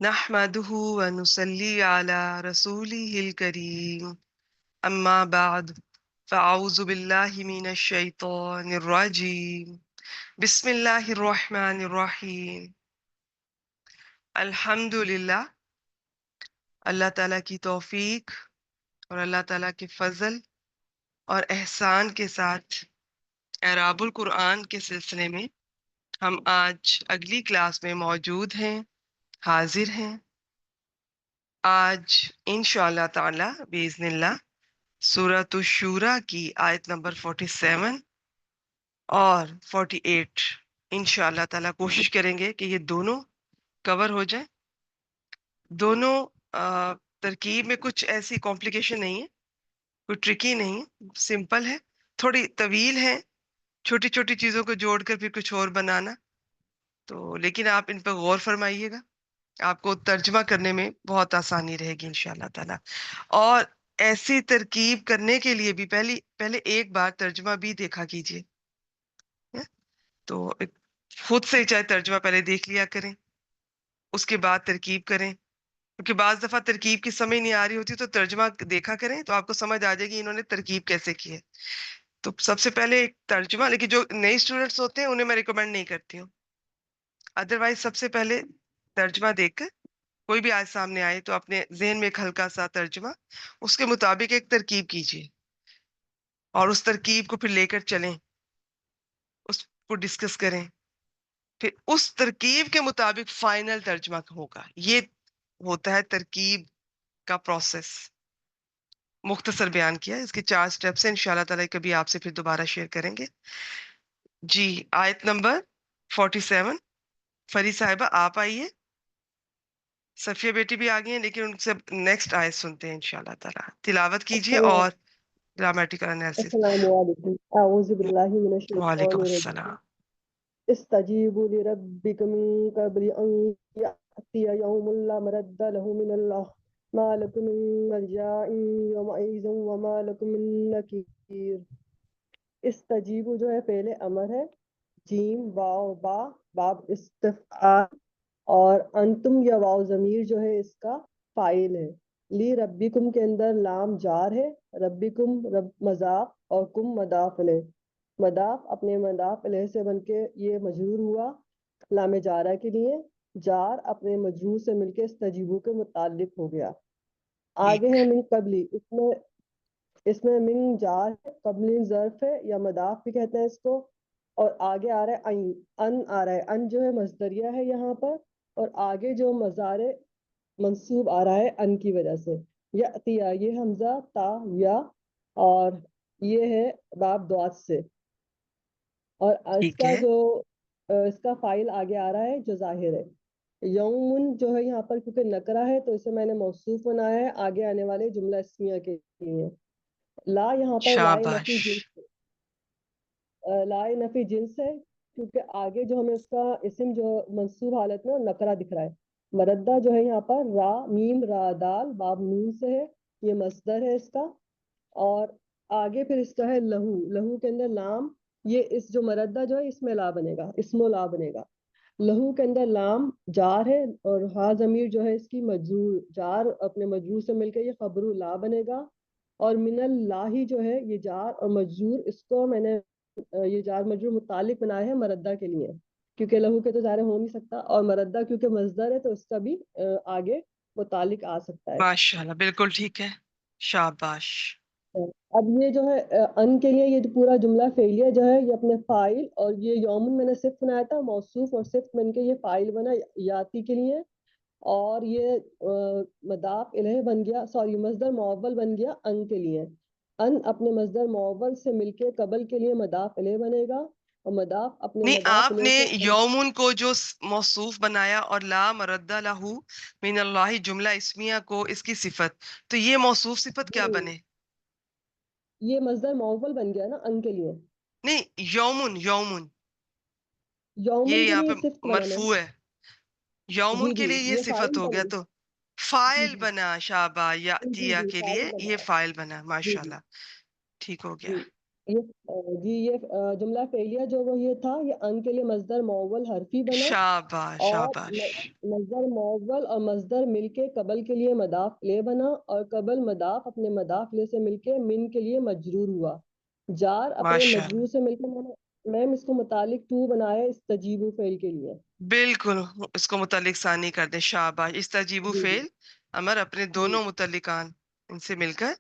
نحمده ونصلي على رسوله الكريم أما بعد فأعوذ بالله من الشيطان الرجيم بسم الله الرحمن الرحيم الحمد للہ اللہ تعالیٰ کی توفیق اور اللہ تعالیٰ کے فضل اور احسان کے ساتھ اعراب القرآن کے سلسلے میں ہم آج اگلی کلاس میں موجود ہیں، حاضر ہیں۔ آج انشاءاللہ تعالی باذن اللہ سورۃ الشورى کی آیت نمبر 47 اور 48 انشاءاللہ تعالی کوشش کریں گے کہ یہ دونوں کور ہو جائیں۔ دونوں ترکیب میں کچھ ایسی کمپلیکیشن نہیں ہے، کوئی ٹرکی نہیں ہے، سمپل ہے، تھوڑی طویل ہے، چھوٹی چھوٹی چیزوں کو جوڑ کر پھر کچھ اور بنانا، تو لیکن آپ ان پہ غور فرمائیے گا، آپ کو ترجمہ کرنے میں بہت آسانی رہے گی انشاءاللہ تعالی۔ اور ایسی ترکیب کرنے کے لیے بھی پہلے ایک بار ترجمہ بھی دیکھا کیجیے، تو خود سے چاہے ترجمہ پہلے دیکھ لیا کریں، اس کے بعد ترکیب کریں، کیونکہ بعض دفعہ ترکیب کی سمجھ نہیں آ رہی ہوتی تو ترجمہ دیکھا کریں تو آپ کو سمجھ آ جائے گی انہوں نے ترکیب کیسے کی ہے۔ تو سب سے پہلے ایک ترجمہ، لیکن جو نئے اسٹوڈنٹس ہوتے ہیں انہیں میں ریکمینڈ نہیں کرتی ہوں، ادروائز سب سے پہلے ترجمہ دیکھ کر کوئی بھی آیت سامنے آئے تو اپنے ذہن میں ایک ہلکا سا ترجمہ، اس کے مطابق ایک ترکیب کیجیے اور اس ترکیب کو پھر لے کر چلیں، اس کو ڈسکس کریں، پھر اس ترکیب کے مطابق فائنل ترجمہ ہوگا۔ یہ ہوتا ہے ترکیب کا پروسیس، مختصر بیان کیا، اس کے 4 سٹیپس ہیں، انشاءاللہ تعالیٰ کبھی آپ سے پھر دوبارہ شیئر کریں گے۔ جی آیت نمبر 47، فری صاحبہ آپ آئیے، صفیہ بیٹی بھی آ گئی ہیں لیکن ان سے نیکسٹ آیت سنتے ہیں انشاءاللہ تعالیٰ، تلاوت کیجیے السلام اور گرامیٹیکل انالیسس۔ السلام علیکم، اعوذ باللہ من وعلیکم الشیطان الرجیم۔ السلام۔ استجیبوا لربکم من قبل ان یأتی یوم لا مرد له من اللہ ما لکم من ملجأ یومئذ وما لکم من نکیر۔ استجیبوا جو ہے فعل امر ہے، جیم واو با باب استفعال، اور انتم یا واو ضمیر جو ہے اس کا فاعل ہے۔ لی ربکم کے اندر لام جار ہے، ربکم رب مضاف اور کم مضاف الیہ، مضاف اپنے مضاف الیہ سے بن کے یہ مجرور ہوا لام جارہ کے لیے، جار اپنے مجرور سے مل کے استجیبو کے متعلق ہو گیا۔ آگے ٹھیک، ہے من قبلی، اس میں من جار ہے، قبلی ظرف ہے یا مضاف بھی کہتے ہیں اس کو، اور آگے آ رہا ہے ان آ رہا ہے، ان جو ہے مصدریہ ہے یہاں پر، اور آگے جو مضارع منصوب آ رہا ہے ان کی وجہ سے، یا یہ حمزہ تا یا، اور یہ ہے باب دعات سے، اور اس ٹھیک کا ہے، جو اس کا فائل آگے آ رہا ہے جو ظاہر ہے۔ یومن جو ہے یہاں پر کیونکہ نکرہ ہے تو اسے میں نے موصوف بنایا ہے آگے آنے والے جملہ اسمیہ کے لیے۔ لا یہاں پر لائے شاباش، نفی جنس، لائے نفی جنس ہے، کیونکہ آگے جو ہمیں اس کا اسم جو منصوب حالت میں نکرہ دکھ رہا ہے۔ مردہ جو ہے یہاں پر را میم را دال باب نون سے ہے، یہ مصدر ہے اس کا، اور آگے پھر اس کا ہے لہو، لہو کے اندر لام، یہ اس جو مردہ جو ہے اس میں لا بنے گا، اسم و لا بنے گا۔ لہو کے اندر لام جار ہے، اور ہا ضمیر جو ہے اس کی مجرور، جار اپنے مجرور سے مل کے یہ خبر لا بنے گا، اور من اللہ جو ہے یہ جار اور مجرور، اس کو میں نے یہ جار مجرور متعلق بنایا ہے مردہ کے لیے، کیونکہ لہو کے تو ظاہر ہو نہیں سکتا، اور مردہ کیونکہ مصدر ہے تو اس کا بھی آگے متعلق آ سکتا ہے۔ ماشاءاللہ بالکل ٹھیک ہے، شاباش۔ اب یہ جو ہے ان کے لیے یہ جو پورا جملہ فعلیہ جو ہے یہ اپنے فاعل، اور یہ یومن میں نے صفت بنایا تھا، موصوف اور صفت بن کے یہ فاعل بنا یاتی کے لیے، اور یہ مضاف الیہ بن گیا، سوری مصدر معول بن گیا ان کے لیے۔ ان اپنے مصدر معول سے مل کے قبل کے لیے مضاف الیہ بنے گا، اور مضاف اپنے نہیں، مضاف آپ الیہ نے سے یومن کو جو موصوف بنایا اور لا مرد لہ من اللہ جملہ اسمیہ کو اس کی صفت، تو یہ موصوف صفت کیا بنے؟ یہ مصدر معول بن گیا نا ان کے لیے، نہیں، یومن یومن یہ یومن کے یہاں لیے پہ صفت بنا میں، مرفوع ہے، یومن جی کے جی لیے یہ یہ صفت فاعل ہو گیا، بن تو جی فائل جی بنا، شابہ جی یاتیہ جی کے فاعل لیے بنا یہ فائل بنا، جی جی ماشاءاللہ ٹھیک ہو گیا۔ جی۔ یہ جی یہ جملہ فعلیہ جو وہ یہ تھا، یہ ان کے لیے مصدر معول حرفی بنا، شاباش اور شاباش. مصدر معول اور مصدر مل کے قبل کے لیے مضاف لے بنا، اور قبل مضاف اپنے مضاف لے سے مل کے من کے لیے مجرور ہوا، جار اپنے ماشاء مجرور اللہ. سے مل کے میم اس کو متعلق تو بنایا استجیبو فعل کے لیے. بالکل اس کو متعلق ثانی کر دیں. شاباش. استجیبو جی جی فعل امر اپنے جی دونوں متعلقان ان سے مل کر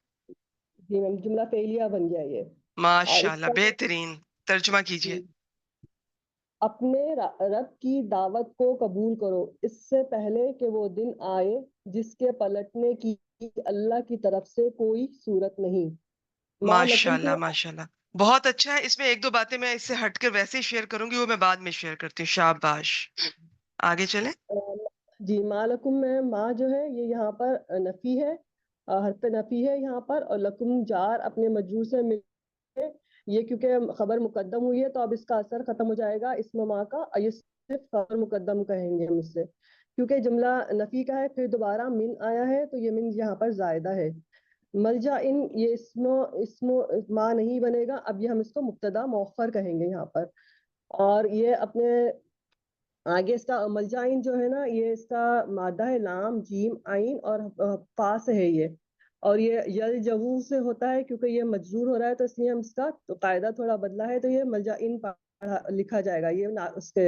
جی میم جملہ فعلیہ بن گیا یہ. اور ماشاء اس اللہ کا بہترین. ترجمہ کیجیے. جی، اپنے رب کی دعوت کو قبول کرو اس سے پہلے کہ وہ دن آئے جس کے پلٹنے کی اللہ کی طرف سے کوئی صورت نہیں. ما ماشاء لکم اللہ کے ماشاء اللہ. بہت اچھا ہے. اس میں ایک دو باتیں میں اس سے ہٹ کر ویسے ہی شیئر کروں گی، وہ میں بعد میں شیئر کرتی ہوں. شاباش. آگے چلیں. جی ما لکم میں ما جو ہے یہ یہاں پر نفی ہے، حرف نفی ہے یہاں پر، اور لکم جار اپنے مجرور سے مل کے، یہ کیونکہ خبر مقدم ہوئی ہے تو اب اس کا اثر ختم ہو جائے گا اسم ما کا، اور یہ صرف خبر مقدم کہیں گے ہم اس سے، کیونکہ جملہ نفی کا ہے، پھر دوبارہ من آیا ہے تو یہ من یہاں پر زائدہ ہے. ملجا ان یہ اسم ما نہیں بنے گا، اب یہ ہم اس کو مبتدا مؤخر کہیں گے یہاں پر. اور یہ اپنے آگے اس کا ملجائن جو ہے نا، یہ اس کا مادہ ہے لام جیم آئین اور فا سے ہے یہ، اور یہ یلجو سے ہوتا ہے کیونکہ یہ مجرور ہو رہا ہے تو اس لیے ہم اس کا تو قاعدہ تھوڑا بدلا ہے، تو یہ ملجائن لکھا جائے گا. یہ اس کے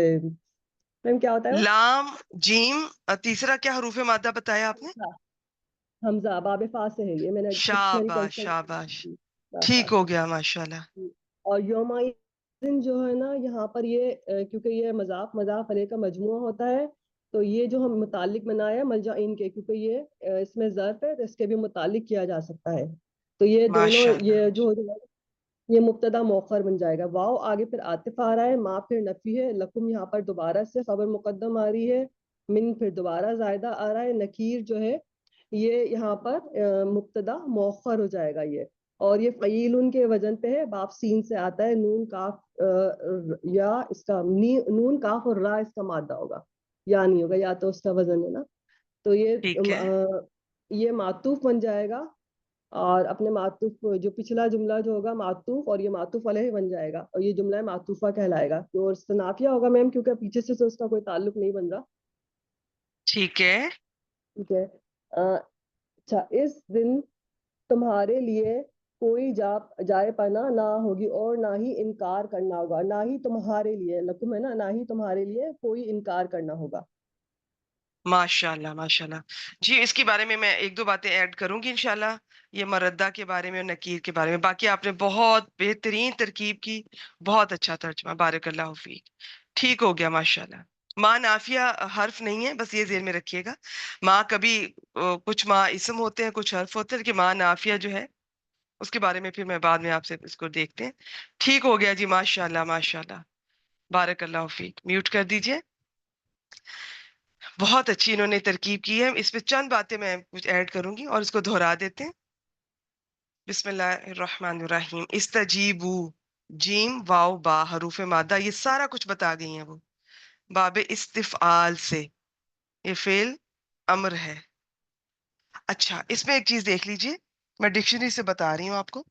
میم کیا ہوتا ہے وہ لام جیم اور تیسرا کیا حروف مادہ بتایا آپ نے؟ حمزہ باب فا سے ہے، یہ میں نے ڈکشنری شاباش کنسلٹ شاباش. کی ٹھیک فا ہو سے. گیا ماشاء اللہ. اور یوم دن جو ہے نا یہاں پر یہ کیونکہ یہ مضاف علیہ کا مجموعہ ہوتا ہے، تو یہ جو ہم متعلق بنایا ملجئین کے، کیونکہ یہ اس میں ظرف ہے تو اس کے بھی متعلق کیا جا سکتا ہے، تو یہ دونوں ماشاء اللہ. یہ جو ہو جائے گا یہ مبتدا مؤخر بن جائے گا. واو آگے پھر عاطف آ رہا ہے، ما پھر نفی ہے، لکم یہاں پر دوبارہ سے خبر مقدم آ رہی ہے، من پھر دوبارہ زائدہ آ رہا ہے، نکیر جو ہے یہ یہاں پر مبتدا مؤخر ہو جائے گا یہ، اور یہ فعیل کے وزن پہ ہے، باب سین سے آتا ہے، نون کاف یا اس کا نون کاف اور را اس کا مادہ ہوگا، یا نہیں ہوگا، یا تو اس کا وزن ہے نا، تو ٹھیک ہے. یہ معطوف بن جائے گا، اور اپنے معطوف جو پچھلا جملہ جو ہوگا معطوف، اور یہ معطوف علیہ بن جائے گا، اور یہ جملہ معطوفہ کہلائے گا، اور استنافیہ ہوگا میم کیونکہ پیچھے سے تو اس کا کوئی تعلق نہیں بن رہا. ٹھیک ہے. ٹھیک ہے. اچھا، اس دن تمہارے لیے کوئی جائے پناہ نہ ہوگی اور نہ ہی انکار کرنا ہوگا، نہ ہی تمہارے لیے لکم ہے نا، نہ ہی تمہارے لیے کوئی انکار کرنا ہوگا. ماشاء اللہ ماشاء اللہ. جی اس کے بارے میں ایک دو باتیں ایڈ کروں گی انشاءاللہ، یہ مردہ کے بارے میں اور نکیر کے بارے میں. باقی آپ نے بہت بہترین ترکیب کی، بہت اچھا ترجمہ، بارک اللہ فیک. ٹھیک ہو گیا ماشاءاللہ. ماں نافیہ حرف نہیں ہے، بس یہ ذہن میں رکھیے گا. ماں کبھی کچھ ماں اسم ہوتے ہیں، کچھ حرف ہوتے ہیں، کہ ماں نافیہ جو ہے اس کے بارے میں پھر میں بعد میں آپ سے اس کو دیکھتے ہیں. ٹھیک ہو گیا جی. ماشاءاللہ ماشاءاللہ. بارک اللہ فیک. میوٹ کر دیجئے. بہت اچھی انہوں نے ترکیب کی ہے. اس میں چند باتیں میں کچھ ایڈ کروں گی اور اس کو دہرا دیتے ہیں. بسم اللہ الرحمن الرحیم. استجیبو، جیم واو با حروف مادہ یہ سارا کچھ بتا گئی ہیں وہ باب استفعال سے. یہ فعل امر ہے. اچھا اس میں ایک چیز دیکھ لیجئے، میں ڈکشنری سے بتا رہی ہوں آپ کو.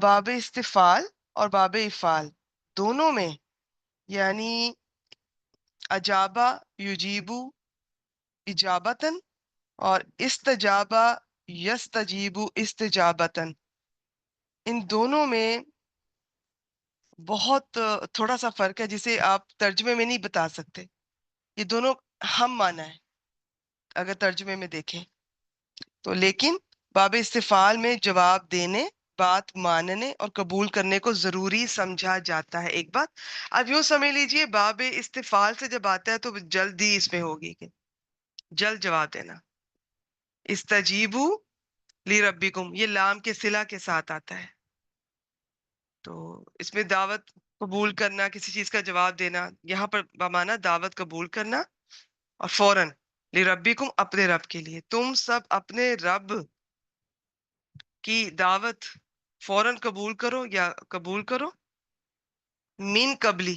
باب استفعال اور باب افعال دونوں میں، یعنی اجابہ یجیبو اجابتن اور استجابہ یستجیبو استجابتن، ان دونوں میں بہت تھوڑا سا فرق ہے جسے آپ ترجمے میں نہیں بتا سکتے. یہ دونوں ہم معنی ہے اگر ترجمے میں دیکھیں تو، لیکن باب استفعال میں جواب دینے، بات ماننے اور قبول کرنے کو ضروری سمجھا جاتا ہے. ایک بات اب یوں سمجھ لیجئے، باب استفعال سے جب آتا ہے تو جلدی اس میں ہوگی کہ جلد جواب دینا. استجیبو لی ربکم یہ لام کے صلہ کے ساتھ آتا ہے، تو اس میں دعوت قبول کرنا، کسی چیز کا جواب دینا، یہاں پر بمانا دعوت قبول کرنا، اور فوراً لی ربکم اپنے رب کے لیے، تم سب اپنے رب کی دعوت فوراً قبول کرو یا قبول کرو. من قبلی،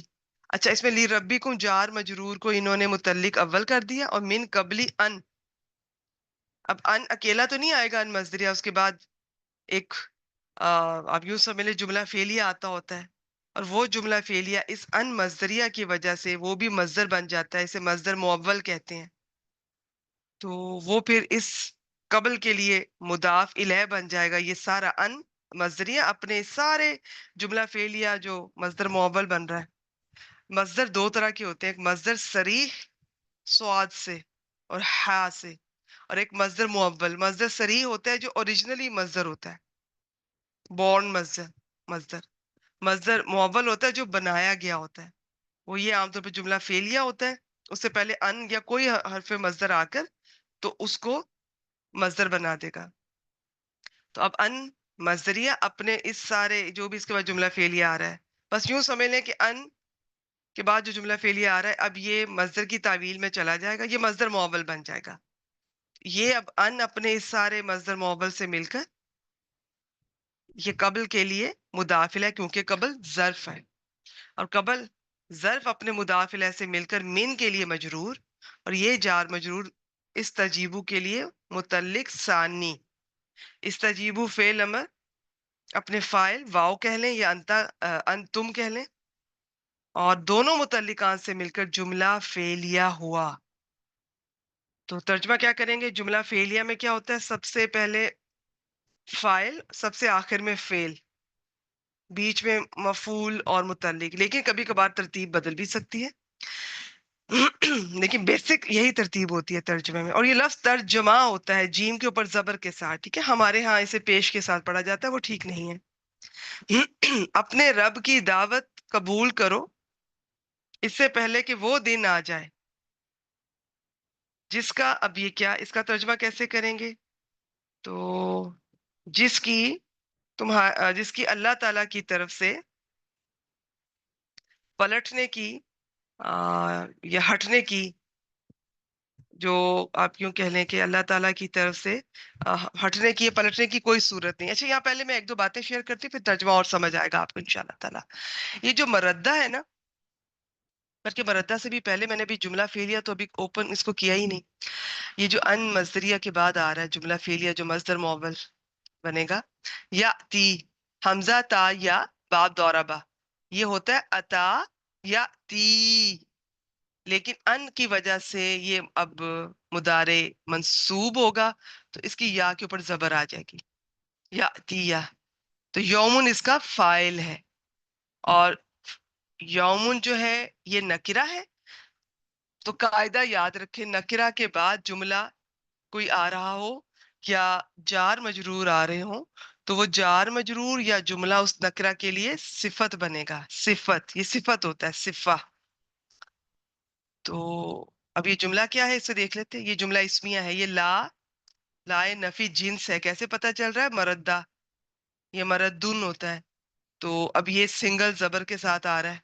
اچھا اس میں لی ربکم جار مجرور کو انہوں نے متعلق اول کر دیا، اور من قبلی ان، اب ان اکیلا تو نہیں آئے گا، ان مصدریہ اس کے بعد ایک اب یوں سمجھ لیں جملہ فعلیہ آتا ہوتا ہے، اور وہ جملہ فعلیہ اس ان مصدریہ کی وجہ سے وہ بھی مصدر بن جاتا ہے، اسے مصدر معول کہتے ہیں. تو وہ پھر اس قبل کے لیے مضاف الیہ بن جائے گا. یہ سارا ان مصدریہ اپنے سارے جملہ فعلیہ جو مصدر معول بن رہا ہے. مصدر دو طرح کے ہوتے ہیں، ایک مصدر صریح سواد سے اور ہا سے، اور ایک مصدر معول. مصدر صریح ہوتا ہے جو اوریجنلی مصدر ہوتا ہے، بورن مصدر. مصدر معول ہوتا ہے جو بنایا گیا ہوتا ہے. وہ یہ عام طور پہ جملہ فعلیہ ہوتا ہے، اس سے پہلے ان یا کوئی حرف مصدر آ کر تو اس کو مصدر بنا دے گا. تو اب ان مصدریہ اپنے اس سارے جو بھی اس کے بعد جملہ فعلیہ آ رہا ہے، بس یوں سمجھ لیں کہ ان کے بعد جو جملہ فعلیہ آ رہا ہے اب یہ مصدر کی تعویل میں چلا جائے گا، یہ مصدر معول بن جائے گا. یہ اب ان اپنے اس سارے مصدر معول سے مل کر یہ قبل کے لیے مدافع ہے، کیونکہ قبل ظرف ہے، اور قبل ظرف اپنے مدافع سے مل کر من کے لیے مجرور، اور یہ جار مجرور استجیبو کے لیے متعلق ثانی. استجیبو فعل امر اپنے فاعل واو کہہ لیں یا انتم کہہ لیں، اور دونوں متعلقان سے مل کر جملہ فعلیہ ہوا. تو ترجمہ کیا کریں گے؟ جملہ فعلیہ میں کیا ہوتا ہے؟ سب سے پہلے فاعل، سب سے آخر میں فعل، بیچ میں مفعول اور متعلق، لیکن کبھی کبھار ترتیب بدل بھی سکتی ہے. لیکن بیسک یہی ترتیب ہوتی ہے ترجمے میں. اور یہ لفظ ترجمہ ہوتا ہے جیم کے اوپر زبر کے ساتھ، ٹھیک ہے؟ ہمارے ہاں اسے پیش کے ساتھ پڑھا جاتا ہے، وہ ٹھیک نہیں ہے. اپنے رب کی دعوت قبول کرو اس سے پہلے کہ وہ دن آ جائے جس کا، اب یہ کیا، اس کا ترجمہ کیسے کریں گے؟ تو جس کی جس کی اللہ تعالی کی طرف سے پلٹنے کی یا ہٹنے کی، جو آپ یوں کہہ لیں کہ اللہ تعالیٰ کی طرف سے ہٹنے کی یا پلٹنے کی کوئی صورت نہیں. اچھا، یہاں پہلے میں ایک دو باتیں شیئر کرتی ہوں، پھر ترجمہ اور سمجھ آئے گا آپ کو انشاءاللہ تعالیٰ. یہ جو مردہ ہے نا، بلکہ مردہ سے بھی پہلے میں نے بھی جملہ فعلیہ تو ابھی اوپن اس کو کیا ہی نہیں. یہ جو ان مصدریہ کے بعد آ رہا ہے جملہ فعلیہ جو مصدر معول بنے گا، یا تی، حمزہ تا یا باب دورہ با، یہ ہوتا ہے اتا یا تی، لیکن ان کی وجہ سے یہ اب مضارع منصوب ہوگا تو اس کی یا کے اوپر زبر آ جائے گی، یا تیا. تو یومن اس کا فاعل ہے، اور یومن جو ہے یہ نکرہ ہے. تو قاعدہ یاد رکھیں، نکرہ کے بعد جملہ کوئی آ رہا ہو یا جار مجرور آ رہے ہوں تو وہ جار مجرور یا جملہ اس نکرہ کے لیے صفت بنے گا. صفت، یہ صفت ہوتا ہے، صفہ. تو اب یہ جملہ کیا ہے اسے دیکھ لیتے ہیں. یہ جملہ اسمیہ ہے، یہ لائے نفی جنس ہے. کیسے پتہ چل رہا ہے؟ مردہ، یہ مردن ہوتا ہے. تو اب یہ سنگل زبر کے ساتھ آ رہا ہے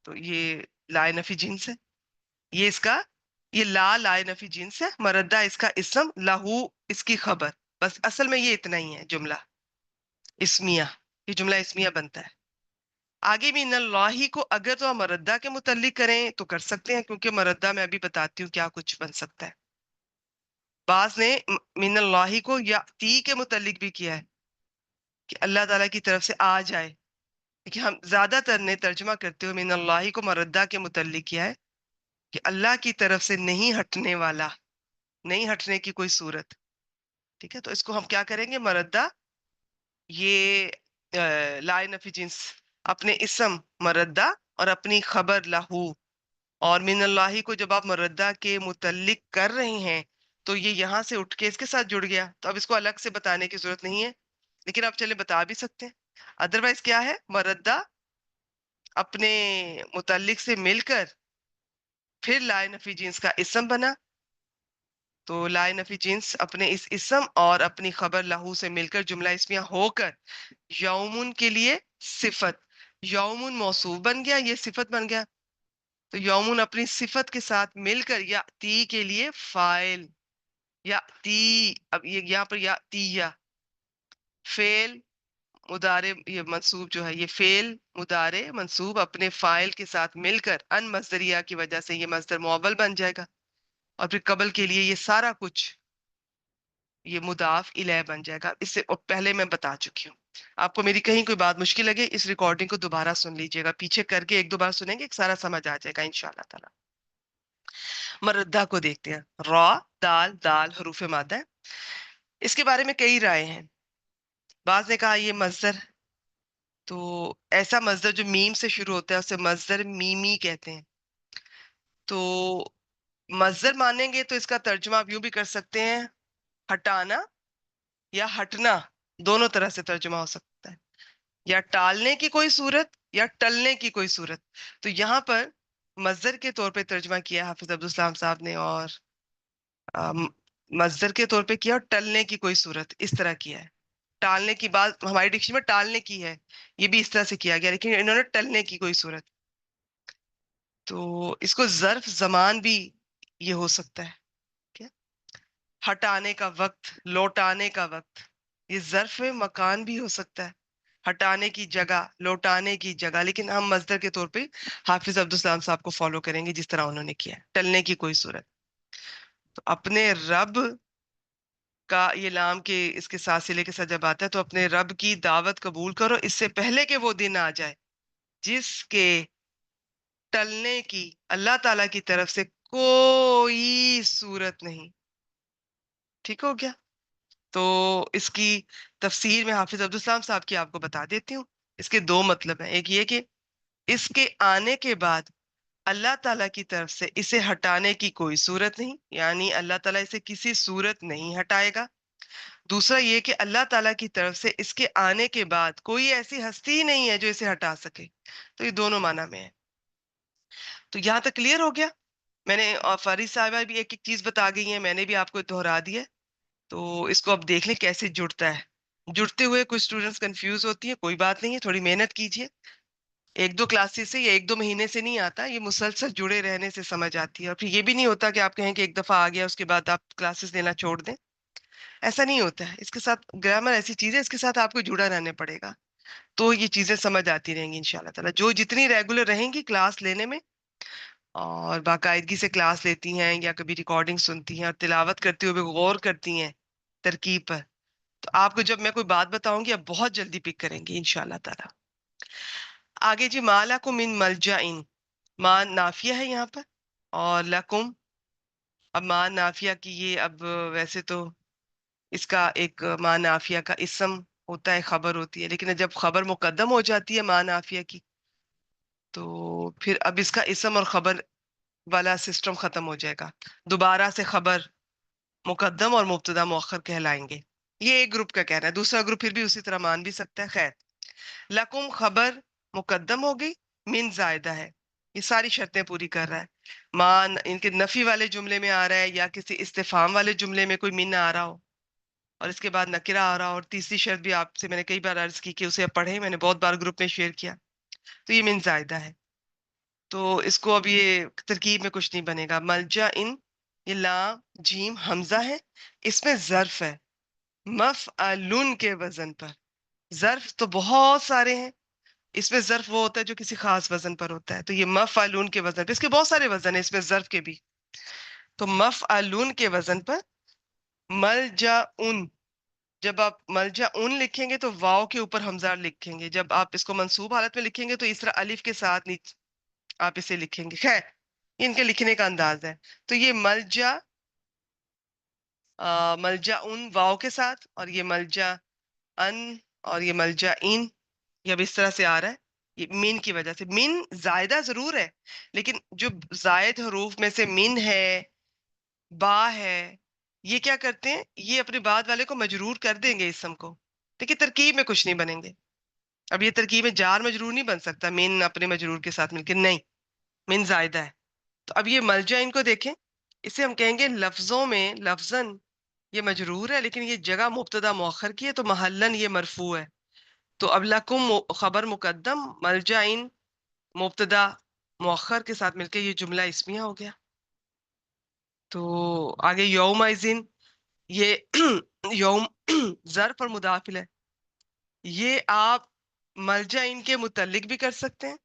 تو یہ لائے نفی جنس ہے. یہ اس کا، یہ لائے نفی جنس ہے. مردہ اس کا اسم، لہو اس کی خبر. بس اصل میں یہ اتنا ہی ہے جملہ اسمیہ. یہ جملہ اسمیہ بنتا ہے. آگے بھی ان اللہ کو اگر تو ہم مردہ کے متعلق کریں تو کر سکتے ہیں، کیونکہ مردہ میں ابھی بتاتی ہوں کیا کچھ بن سکتا ہے. بعض نے من اللہ کو یا تی کے متعلق بھی کیا ہے کہ اللہ تعالیٰ کی طرف سے آ جائے، لیکن ہم زیادہ تر نے ترجمہ کرتے ہوئے من اللہ کو مردہ کے متعلق کیا ہے کہ اللہ کی طرف سے نہیں ہٹنے والا، نہیں ہٹنے کی کوئی صورت. ٹھیک ہے، تو اس کو ہم کیا کریں گے؟ مردہ، یہ لائے نفی جنس، اپنے اسم مردہ اور اپنی خبر لہو. اور من اللہ کو جب آپ مردہ کے متعلق کر رہے ہیں تو یہ یہاں سے اٹھ کے اس کے ساتھ جڑ گیا، تو اب اس کو الگ سے بتانے کی ضرورت نہیں ہے، لیکن آپ چلے بتا بھی سکتے ہیں. ادروائز کیا ہے؟ مردہ اپنے متعلق سے مل کر پھر لائے نفی جنس کا اسم بنا. تو لائے نفی جنس اپنے اس اسم اور اپنی خبر لہو سے مل کر جملہ اسمیہ ہو کر یومن کے لیے صفت، یومن موصوف بن گیا، یہ صفت بن گیا. تو یومن اپنی صفت کے ساتھ مل کر یا تی کے لیے فاعل، یا تی. اب یہ یہاں پر یا تی یا فعل مضارع، یہ منصوب جو ہے، یہ فعل مضارع منصوب اپنے فاعل کے ساتھ مل کر ان مصدریہ کی وجہ سے یہ مصدر معول بن جائے گا. اور پھر قبل کے لیے یہ سارا کچھ یہ مضاف الیہ بن جائے گا. اس سے پہلے میں بتا چکی ہوں. آپ کو میری کہیں کوئی بات مشکل لگے اس ریکارڈنگ کو دوبارہ سن لیجیے گا, پیچھے کر کے ایک دو بار سنیں گے, ایک سارا سمجھ آ جائے گا انشاءاللہ تعالی. مردہ کو دیکھتے ہیں. را, دال, دال حروف مادہ ہے. اس کے بارے میں کئی رائے ہیں. بعض نے کہا یہ مصدر, تو ایسا مصدر جو میم سے شروع ہوتا ہے اسے مصدر میمی کہتے ہیں. تو مصدر مانیں گے تو اس کا ترجمہ آپ یوں بھی کر سکتے ہیں, ہٹانا یا ہٹنا, دونوں طرح سے ترجمہ ہو سکتا ہے, یا ٹالنے کی کوئی صورت یا ٹلنے کی کوئی صورت. تو یہاں پر مصدر کے طور پہ ترجمہ کیا حافظ عبدالسلام صاحب نے, اور مصدر کے طور پہ کیا اور ٹلنے کی کوئی صورت اس طرح کیا ہے. ٹالنے کی بات ہماری ڈکشنری میں ٹالنے کی ہے, یہ بھی اس طرح سے کیا گیا, لیکن انہوں نے ٹلنے کی کوئی صورت. تو اس کو ظرف زمان بھی یہ ہو سکتا ہے, کیا ہٹانے کا وقت, لوٹانے کا وقت, یہ ظرف مکان بھی ہو سکتا ہے, ہٹانے کی جگہ, لوٹانے کی جگہ. لیکن ہم مصدر کے طور پہ حافظ عبدالسلام صاحب کو فالو کریں گے جس طرح انہوں نے کیا ہے, ٹلنے کی کوئی صورت. تو اپنے رب کا یہ لام کے اس کے ساتھ سلے کے ساتھ جب آتا ہے تو اپنے رب کی دعوت قبول کرو اس سے پہلے کہ وہ دن آ جائے جس کے ٹلنے کی اللہ تعالی کی طرف سے کوئی صورت نہیں. ٹھیک ہو گیا؟ تو اس کی تفسیر میں حافظ عبدالسلام صاحب کی آپ کو بتا دیتی ہوں. اس کے دو مطلب ہیں. ایک یہ کہ اس کے آنے کے بعد اللہ تعالیٰ کی طرف سے اسے ہٹانے کی کوئی صورت نہیں, یعنی اللہ تعالیٰ اسے کسی صورت نہیں ہٹائے گا. دوسرا یہ کہ اللہ تعالیٰ کی طرف سے اس کے آنے کے بعد کوئی ایسی ہستی ہی نہیں ہے جو اسے ہٹا سکے. تو یہ دونوں معنی میں ہے. تو یہاں تک کلیئر ہو گیا. میں نے فارغ صاحبہ بھی ایک ایک چیز بتا گئی ہیں, میں نے بھی آپ کو دہرا دیا. تو اس کو اب دیکھ لیں کیسے جڑتا ہے. جڑتے ہوئے کچھ اسٹوڈنٹس کنفیوز ہوتی ہیں, کوئی بات نہیں ہے, تھوڑی محنت کیجیے. ایک دو کلاسز سے یا ایک دو مہینے سے نہیں آتا, یہ مسلسل جڑے رہنے سے سمجھ آتی ہے. اور پھر یہ بھی نہیں ہوتا کہ آپ کہیں کہ ایک دفعہ آ گیا اس کے بعد آپ کلاسز لینا چھوڑ دیں, ایسا نہیں ہوتا ہے. اس کے ساتھ گرامر ایسی چیز ہے, اس کے ساتھ آپ کو جڑا رہنا پڑے گا, تو یہ چیزیں سمجھ آتی رہیں گی انشاءاللہ تعالیٰ. جو جتنی ریگولر رہیں گی کلاس لینے میں اور باقاعدگی سے کلاس لیتی ہیں یا کبھی ریکارڈنگ سنتی ہیں اور تلاوت کرتے ہوئے غور کرتی ہیں ترکیب پر, تو آپ کو جب میں کوئی بات بتاؤں گی آپ بہت جلدی پک کریں گے انشاءاللہ تعالیٰ. آگے جی, ما لکم من ملجئن, ما نافیہ ہے یہاں پر, اور لکم, اب ما نافیہ کی یہ اب ویسے تو اس کا ایک ما نافیہ کا اسم ہوتا ہے, خبر ہوتی ہے, لیکن جب خبر مقدم ہو جاتی ہے ما نافیہ کی تو پھر اب اس کا اسم اور خبر والا سسٹم ختم ہو جائے گا. دوبارہ سے خبر مقدم اور مبتدا مؤخر کہلائیں گے. یہ ایک گروپ کا کہنا ہے. دوسرا گروپ پھر بھی اسی طرح مان بھی سکتا ہے. خیر, لکم خبر مقدم ہو گئی, من زائدہ ہے, یہ ساری شرطیں پوری کر رہا ہے. مان ان کے نفی والے جملے میں آ رہا ہے یا کسی استفہام والے جملے میں کوئی من آ رہا ہو اور اس کے بعد نکرہ آ رہا ہو. اور تیسری شرط بھی آپ سے میں نے کئی بار عرض کی کہ اسے پڑھیں, میں نے بہت بار گروپ میں شیئر کیا. تو یہ من زائدہ ہے, تو اس کو اب یہ ترکیب میں کچھ نہیں بنے گا. ملجا ان, یہ لام جیم حمزہ ہے, اس میں ظرف ہے مفعلن کے وزن پر. ظرف تو بہت سارے ہیں, اس میں ظرف وہ ہوتا ہے جو کسی خاص وزن پر ہوتا ہے. تو یہ مفعلون کے وزن پہ, اس کے بہت سارے وزن ہیں اس میں ظرف کے بھی, تو مفعلون کے وزن پر. ملجأن, جب آپ ملجأن لکھیں گے تو واو کے اوپر حمزہ لکھیں گے. جب آپ اس کو منصوب حالت میں لکھیں گے تو اس طرح الف کے ساتھ آپ اسے لکھیں گے. خیر, ان کے لکھنے کا انداز ہے. تو یہ ملجا, ملجأن واو کے ساتھ, اور یہ ملجا ان, اور یہ ملجا ان, یہ اب اس طرح سے آ رہا ہے. یہ من کی وجہ سے, من زائدہ ضرور ہے لیکن جو زائد حروف میں سے من ہے, با ہے, یہ کیا کرتے ہیں, یہ اپنے بعد والے کو مجرور کر دیں گے اسم کو, لیکن ترکیب میں کچھ نہیں بنیں گے. اب یہ ترکیب میں جار مجرور نہیں بن سکتا من اپنے مجرور کے ساتھ مل کے, نہیں, من زائدہ ہے. تو اب یہ ملجا ان کو دیکھیں, اسے ہم کہیں گے لفظوں میں لفظاً یہ مجرور ہے لیکن یہ جگہ مبتدا مؤخر کی ہے, تو محلن یہ مرفوع ہے. تو اب لکم خبر مقدم, ملجا ان مبتدا مؤخر کے ساتھ مل کے یہ جملہ اسمیہ ہو گیا. تو آگے یوم ازن, یہ یوم ظرف اور مدافل ہے. یہ آپ ملجا ان کے متعلق بھی کر سکتے ہیں.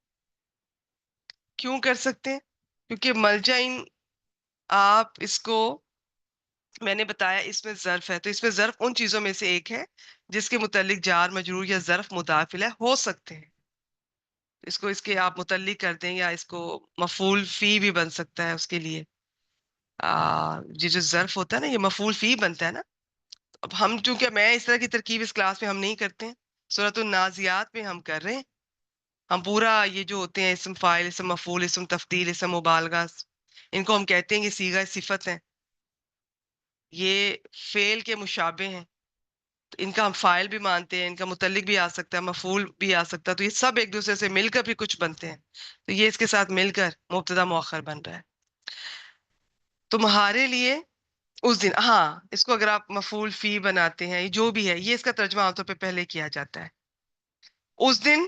کیوں کر سکتے ہیں؟ کیونکہ ملجا ان آپ اس کو میں نے بتایا اس میں ظرف ہے، تو اس میں ظرف ان چیزوں میں سے ایک ہے جس کے متعلق جار مجرور یا ظرف مدافعہ ہو سکتے ہیں. اس کو اس کے آپ متعلق کر دیں، یا اس کو مفعول فی بھی بن سکتا ہے اس کے لیے. یہ جو ظرف ہوتا ہے نا، یہ مفعول فی بنتا ہے نا. اب ہم چونکہ میں اس طرح کی ترکیب اس کلاس میں ہم نہیں کرتے ہیں، سورۃ النازیات میں ہم کر رہے ہیں. ہم پورا یہ جو ہوتے ہیں اسم فاعل، اسم مفعول، اسم تفضیل، اسم مبالغہ، ان کو ہم کہتے ہیں کہ صیغہ صفت ہیں، یہ فعل کے مشابہ ہیں. تو ان کا ہم فاعل بھی مانتے ہیں، ان کا متعلق بھی آ سکتا ہے، مفعول بھی آ سکتا ہے. تو یہ سب ایک دوسرے سے مل کر بھی کچھ بنتے ہیں. تو یہ اس کے ساتھ مل کر مبتدا مؤخر بن رہا ہے. تمہارے لیے اس دن، ہاں اس کو اگر آپ مفعول فی بناتے ہیں، جو بھی ہے، یہ اس کا ترجمہ عام طور پہ پہلے کیا جاتا ہے. اس دن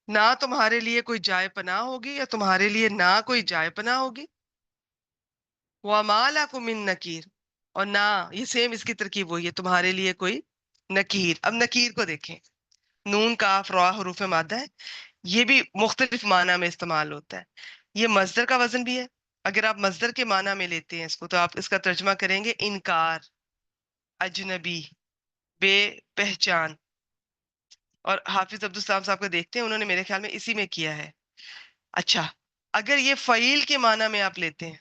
نہ تمہارے لیے کوئی جائے پناہ ہوگی، یا تمہارے لیے نہ کوئی جائے پناہ ہوگی. وَمَا لَكُم مِّن نَكِيرٍ، اور نہ، یہ سیم اس کی ترکیب وہی ہے، تمہارے لیے کوئی نکیر. اب نکیر کو دیکھیں، نون کاف را حروف مادہ ہے. یہ بھی مختلف معنی میں استعمال ہوتا ہے. یہ مصدر کا وزن بھی ہے. اگر آپ مصدر کے معنی میں لیتے ہیں اس کو، تو آپ اس کا ترجمہ کریں گے انکار، اجنبی، بے پہچان. اور حافظ عبدالسلام صاحب کو دیکھتے ہیں، انہوں نے میرے خیال میں اسی میں کیا ہے. اچھا، اگر یہ فعیل کے معنی میں آپ لیتے ہیں،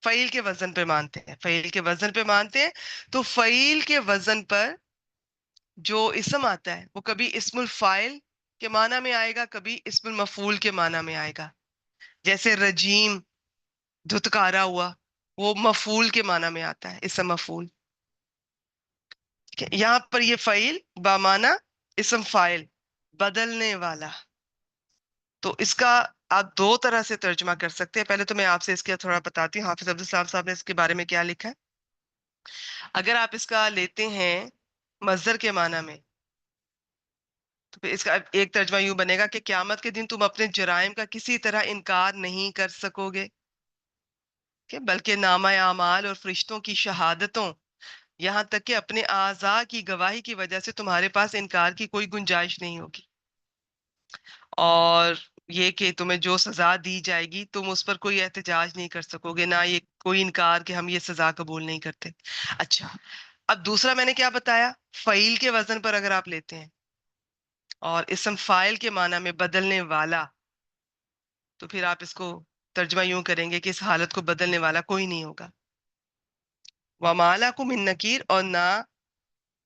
فعیل کے وزن پہ مانتے ہیں، فعیل کے وزن پہ مانتے ہیں، تو فعیل کے وزن پر جو اسم آتا ہے وہ کبھی اسم الفاعل کے معنی میں آئے گا، کبھی اسم المفعول کے معنی میں آئے گا. جیسے رجیم، دھتکارا ہوا، وہ مفعول کے معنی میں آتا ہے، اسم مفعول. یہاں پر یہ فعیل بامعنی اسم فاعل، بدلنے والا. تو اس کا آپ دو طرح سے ترجمہ کر سکتے ہیں. پہلے تو میں آپ سے اس کا تھوڑا بتاتی ہوں، حافظ عبدالسلام صاحب نے اس کے بارے میں کیا لکھا ہے. اگر آپ اس کا لیتے ہیں مصدر کے معنی میں، تو پھر اس کا ایک ترجمہ یوں بنے گا کہ قیامت کے دن تم اپنے جرائم کا کسی طرح انکار نہیں کر سکو گے، کہ بلکہ نامہ اعمال اور فرشتوں کی شہادتوں، یہاں تک کہ اپنے اعضاء کی گواہی کی وجہ سے تمہارے پاس انکار کی کوئی گنجائش نہیں ہوگی. اور یہ کہ تمہیں جو سزا دی جائے گی تم اس پر کوئی احتجاج نہیں کر سکو گے، نہ یہ کوئی انکار کہ ہم یہ سزا قبول نہیں کرتے. اچھا، اب دوسرا میں نے کیا بتایا، فعیل کے وزن پر اگر آپ لیتے ہیں اور اسم فاعل کے معنی میں بدلنے والا، تو پھر آپ اس کو ترجمہ یوں کریں گے کہ اس حالت کو بدلنے والا کوئی نہیں ہوگا. وَمَا لَكُم مِّن نَكِيرٍ، اور نہ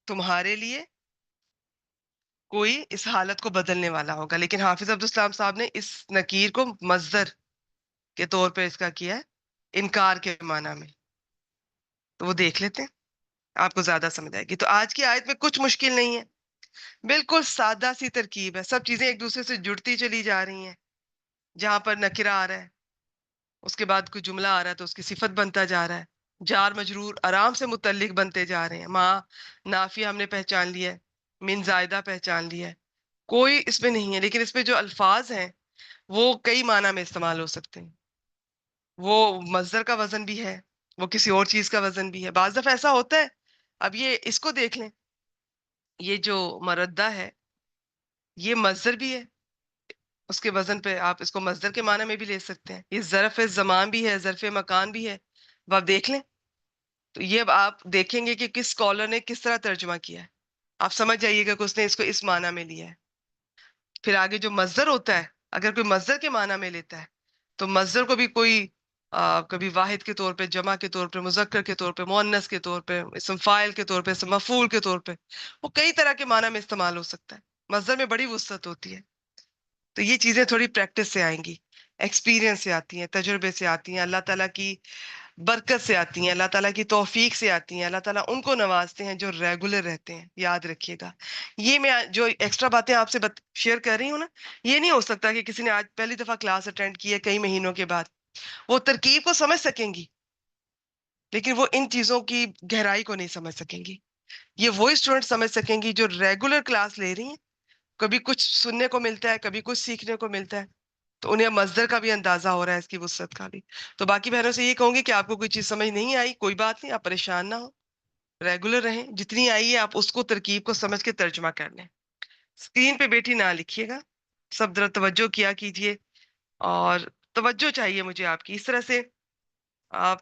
تمہارے لیے کوئی اس حالت کو بدلنے والا ہوگا. لیکن حافظ عبدالسلام صاحب نے اس نکیر کو مصدر کے طور پہ اس کا کیا ہے، انکار کے معنی میں. تو وہ دیکھ لیتے ہیں، آپ کو زیادہ سمجھ آئے گی. تو آج کی آیت میں کچھ مشکل نہیں ہے، بالکل سادہ سی ترکیب ہے. سب چیزیں ایک دوسرے سے جڑتی چلی جا رہی ہیں. جہاں پر نکرہ آ رہا ہے، اس کے بعد کوئی جملہ آ رہا ہے تو اس کی صفت بنتا جا رہا ہے. جار مجرور آرام سے متعلق بنتے جا رہے ہیں. ماں نافیہ ہم نے پہچان لیا ہے، من زائدہ پہچان لیا ہے، کوئی اس میں نہیں ہے. لیکن اس میں جو الفاظ ہیں وہ کئی معنی میں استعمال ہو سکتے ہیں. وہ مصدر کا وزن بھی ہے، وہ کسی اور چیز کا وزن بھی ہے. بعض دفعہ ایسا ہوتا ہے. اب یہ اس کو دیکھ لیں، یہ جو مردہ ہے یہ مصدر بھی ہے، اس کے وزن پہ آپ اس کو مصدر کے معنی میں بھی لے سکتے ہیں. یہ ظرف زمان بھی ہے، ظرف مکان بھی ہے. اب آپ دیکھ لیں، تو یہ اب آپ دیکھیں گے کہ کس اسکالر نے کس طرح ترجمہ کیا ہے. آپ سمجھ جائیے گا کہ اس نے اس کو اس معنی میں لیا ہے. پھر آگے جو مصدر ہوتا ہے، اگر کوئی مصدر کے معنی میں لیتا ہے تو مصدر کو بھی کوئی کبھی واحد کے طور پہ، جمع کے طور پہ، مذکر کے طور پہ، مؤنث کے طور پہ، اسم فاعل کے طور پہ، اسم مفعول کے طور پہ، وہ کئی طرح کے معنی میں استعمال ہو سکتا ہے. مصدر میں بڑی وسعت ہوتی ہے. تو یہ چیزیں تھوڑی پریکٹس سے آئیں گی، ایکسپیرینس سے آتی ہیں، تجربے سے آتی ہیں، اللہ تعالیٰ کی برکت سے آتی ہیں، اللہ تعالیٰ کی توفیق سے آتی ہیں. اللہ تعالیٰ ان کو نوازتے ہیں جو ریگولر رہتے ہیں. یاد رکھیے گا، یہ میں جو ایکسٹرا باتیں آپ سے شیئر کر رہی ہوں نا، یہ نہیں ہو سکتا کہ کسی نے آج پہلی دفعہ کلاس اٹینڈ کی ہے کئی مہینوں کے بعد وہ ترکیب کو سمجھ سکیں گی، لیکن وہ ان چیزوں کی گہرائی کو نہیں سمجھ سکیں گی. یہ وہی اسٹوڈنٹ سمجھ سکیں گی جو ریگولر کلاس لے رہی ہیں، کبھی کچھ سننے کو ملتا ہے، کبھی کچھ سیکھنے کو ملتا ہے، تو انہیں مصدر کا بھی اندازہ ہو رہا ہے، اس کی وسعت کا بھی. تو باقی بہنوں سے یہ کہوں گی کہ آپ کو کوئی چیز سمجھ نہیں آئی، کوئی بات نہیں، آپ پریشان نہ ہو، ریگولر رہیں. جتنی آئی ہے آپ اس کو ترکیب کو سمجھ کے ترجمہ کر لیں. اسکرین پہ بیٹھی نہ لکھیے گا، سب ذرا توجہ کیا کیجئے. اور توجہ چاہیے مجھے آپ کی، اس طرح سے آپ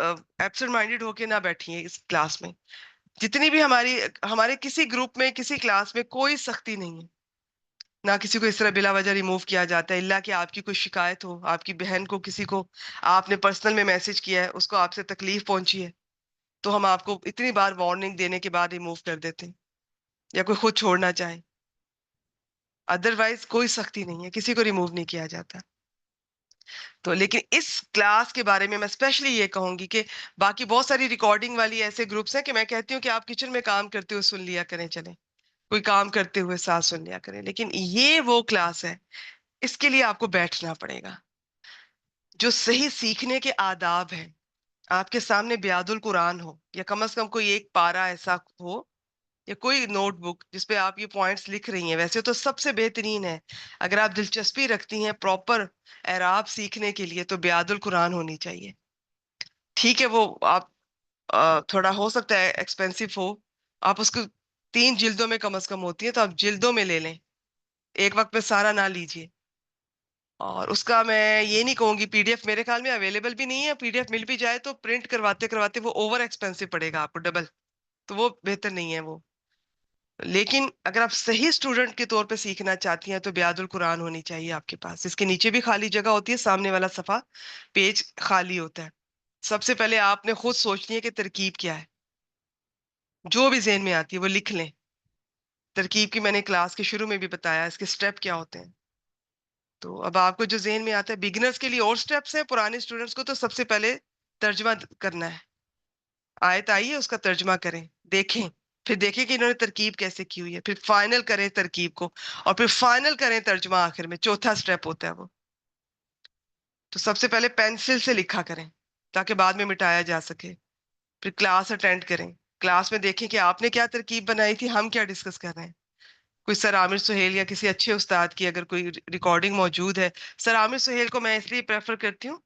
ایبسنٹ مائنڈیڈ ہو کے نہ بیٹھیے اس کلاس میں. جتنی بھی ہمارے کسی گروپ میں کسی کلاس میں کوئی سختی نہیں ہے. نہ کسی کو اس طرح بلا وجہ ریموو کیا جاتا ہے، الا کہ آپ کی کوئی شکایت ہو، آپ کی بہن کو کسی کو آپ نے پرسنل میں میسج کیا ہے، اس کو آپ سے تکلیف پہنچی ہے، تو ہم آپ کو اتنی بار وارننگ دینے کے بعد ریموو کر دیتے ہیں، یا کوئی خود چھوڑنا چاہے. ادروائز کوئی سختی نہیں ہے، کسی کو ریموو نہیں کیا جاتا. تو لیکن اس کلاس کے بارے میں اسپیشلی یہ کہوں گی کہ باقی بہت ساری ریکارڈنگ والی ایسے گروپس ہیں کہ میں کہتی ہوں کہ آپ کچن میں کام کرتے ہوئے سن لیا کریں، چلیں کوئی کام کرتے ہوئے ساتھ سن لیا کریں. لیکن یہ وہ کلاس ہے، اس کے لیے آپ کو بیٹھنا پڑے گا. جو صحیح سیکھنے کے آداب ہیں، آپ کے سامنے بیاد القرآن ہو، یا کم از کم کوئی ایک پارا ایسا ہو، یا کوئی نوٹ بک جس پہ آپ یہ پوائنٹس لکھ رہی ہیں. ویسے تو سب سے بہترین ہے، اگر آپ دلچسپی رکھتی ہیں پراپر اعراب سیکھنے کے لیے، تو بیاد القرآن ہونی چاہیے. ٹھیک ہے، وہ آپ تھوڑا ہو سکتا ہے ایکسپینسو ہو، آپ اس کو 3 جلدوں میں کم از کم ہوتی ہے، تو آپ جلدوں میں لے لیں، ایک وقت میں سارا نہ لیجیے. اور اس کا میں یہ نہیں کہوں گی، پی ڈی ایف میرے خیال میں اویلیبل بھی نہیں ہے. پی ڈی ایف مل بھی جائے تو پرنٹ کرواتے کرواتے وہ اوور ایکسپینسو پڑے گا آپ کو، ڈبل، تو وہ بہتر نہیں ہے وہ. لیکن اگر آپ صحیح اسٹوڈنٹ کے طور پہ سیکھنا چاہتی ہیں تو بیاد القرآن ہونی چاہیے آپ کے پاس. اس کے نیچے بھی خالی جگہ ہوتی ہے، سامنے والا صفحہ پیج خالی ہوتا ہے. سب سے پہلے آپ نے خود سوچنی ہے کہ ترکیب کیا ہے، جو بھی ذہن میں آتی ہے وہ لکھ لیں. ترکیب کی میں نے کلاس کے شروع میں بھی بتایا، اس کے سٹیپ کیا ہوتے ہیں. تو اب آپ کو جو ذہن میں آتا ہے، بگنرز کے لیے اور سٹیپس ہیں، پرانے اسٹوڈنٹس کو تو سب سے پہلے ترجمہ کرنا ہے. آیت آئی ہے، اس کا ترجمہ کریں، دیکھیں، پھر دیکھیں کہ انہوں نے ترکیب کیسے کی ہوئی ہے، پھر فائنل کریں ترکیب کو، اور پھر فائنل کریں ترجمہ آخر میں. چوتھا سٹیپ ہوتا ہے وہ. تو سب سے پہلے پینسل سے لکھا کریں تاکہ بعد میں مٹایا جا سکے. پھر کلاس اٹینڈ کریں، کلاس میں دیکھیں کہ آپ نے کیا ترکیب بنائی تھی، ہم کیا ڈسکس کر رہے ہیں. کوئی سر عامر سہیل یا کسی اچھے استاد کی اگر کوئی ریکارڈنگ موجود ہے. سر عامر سہیل کو میں اس لیے پریفر کرتی ہوں،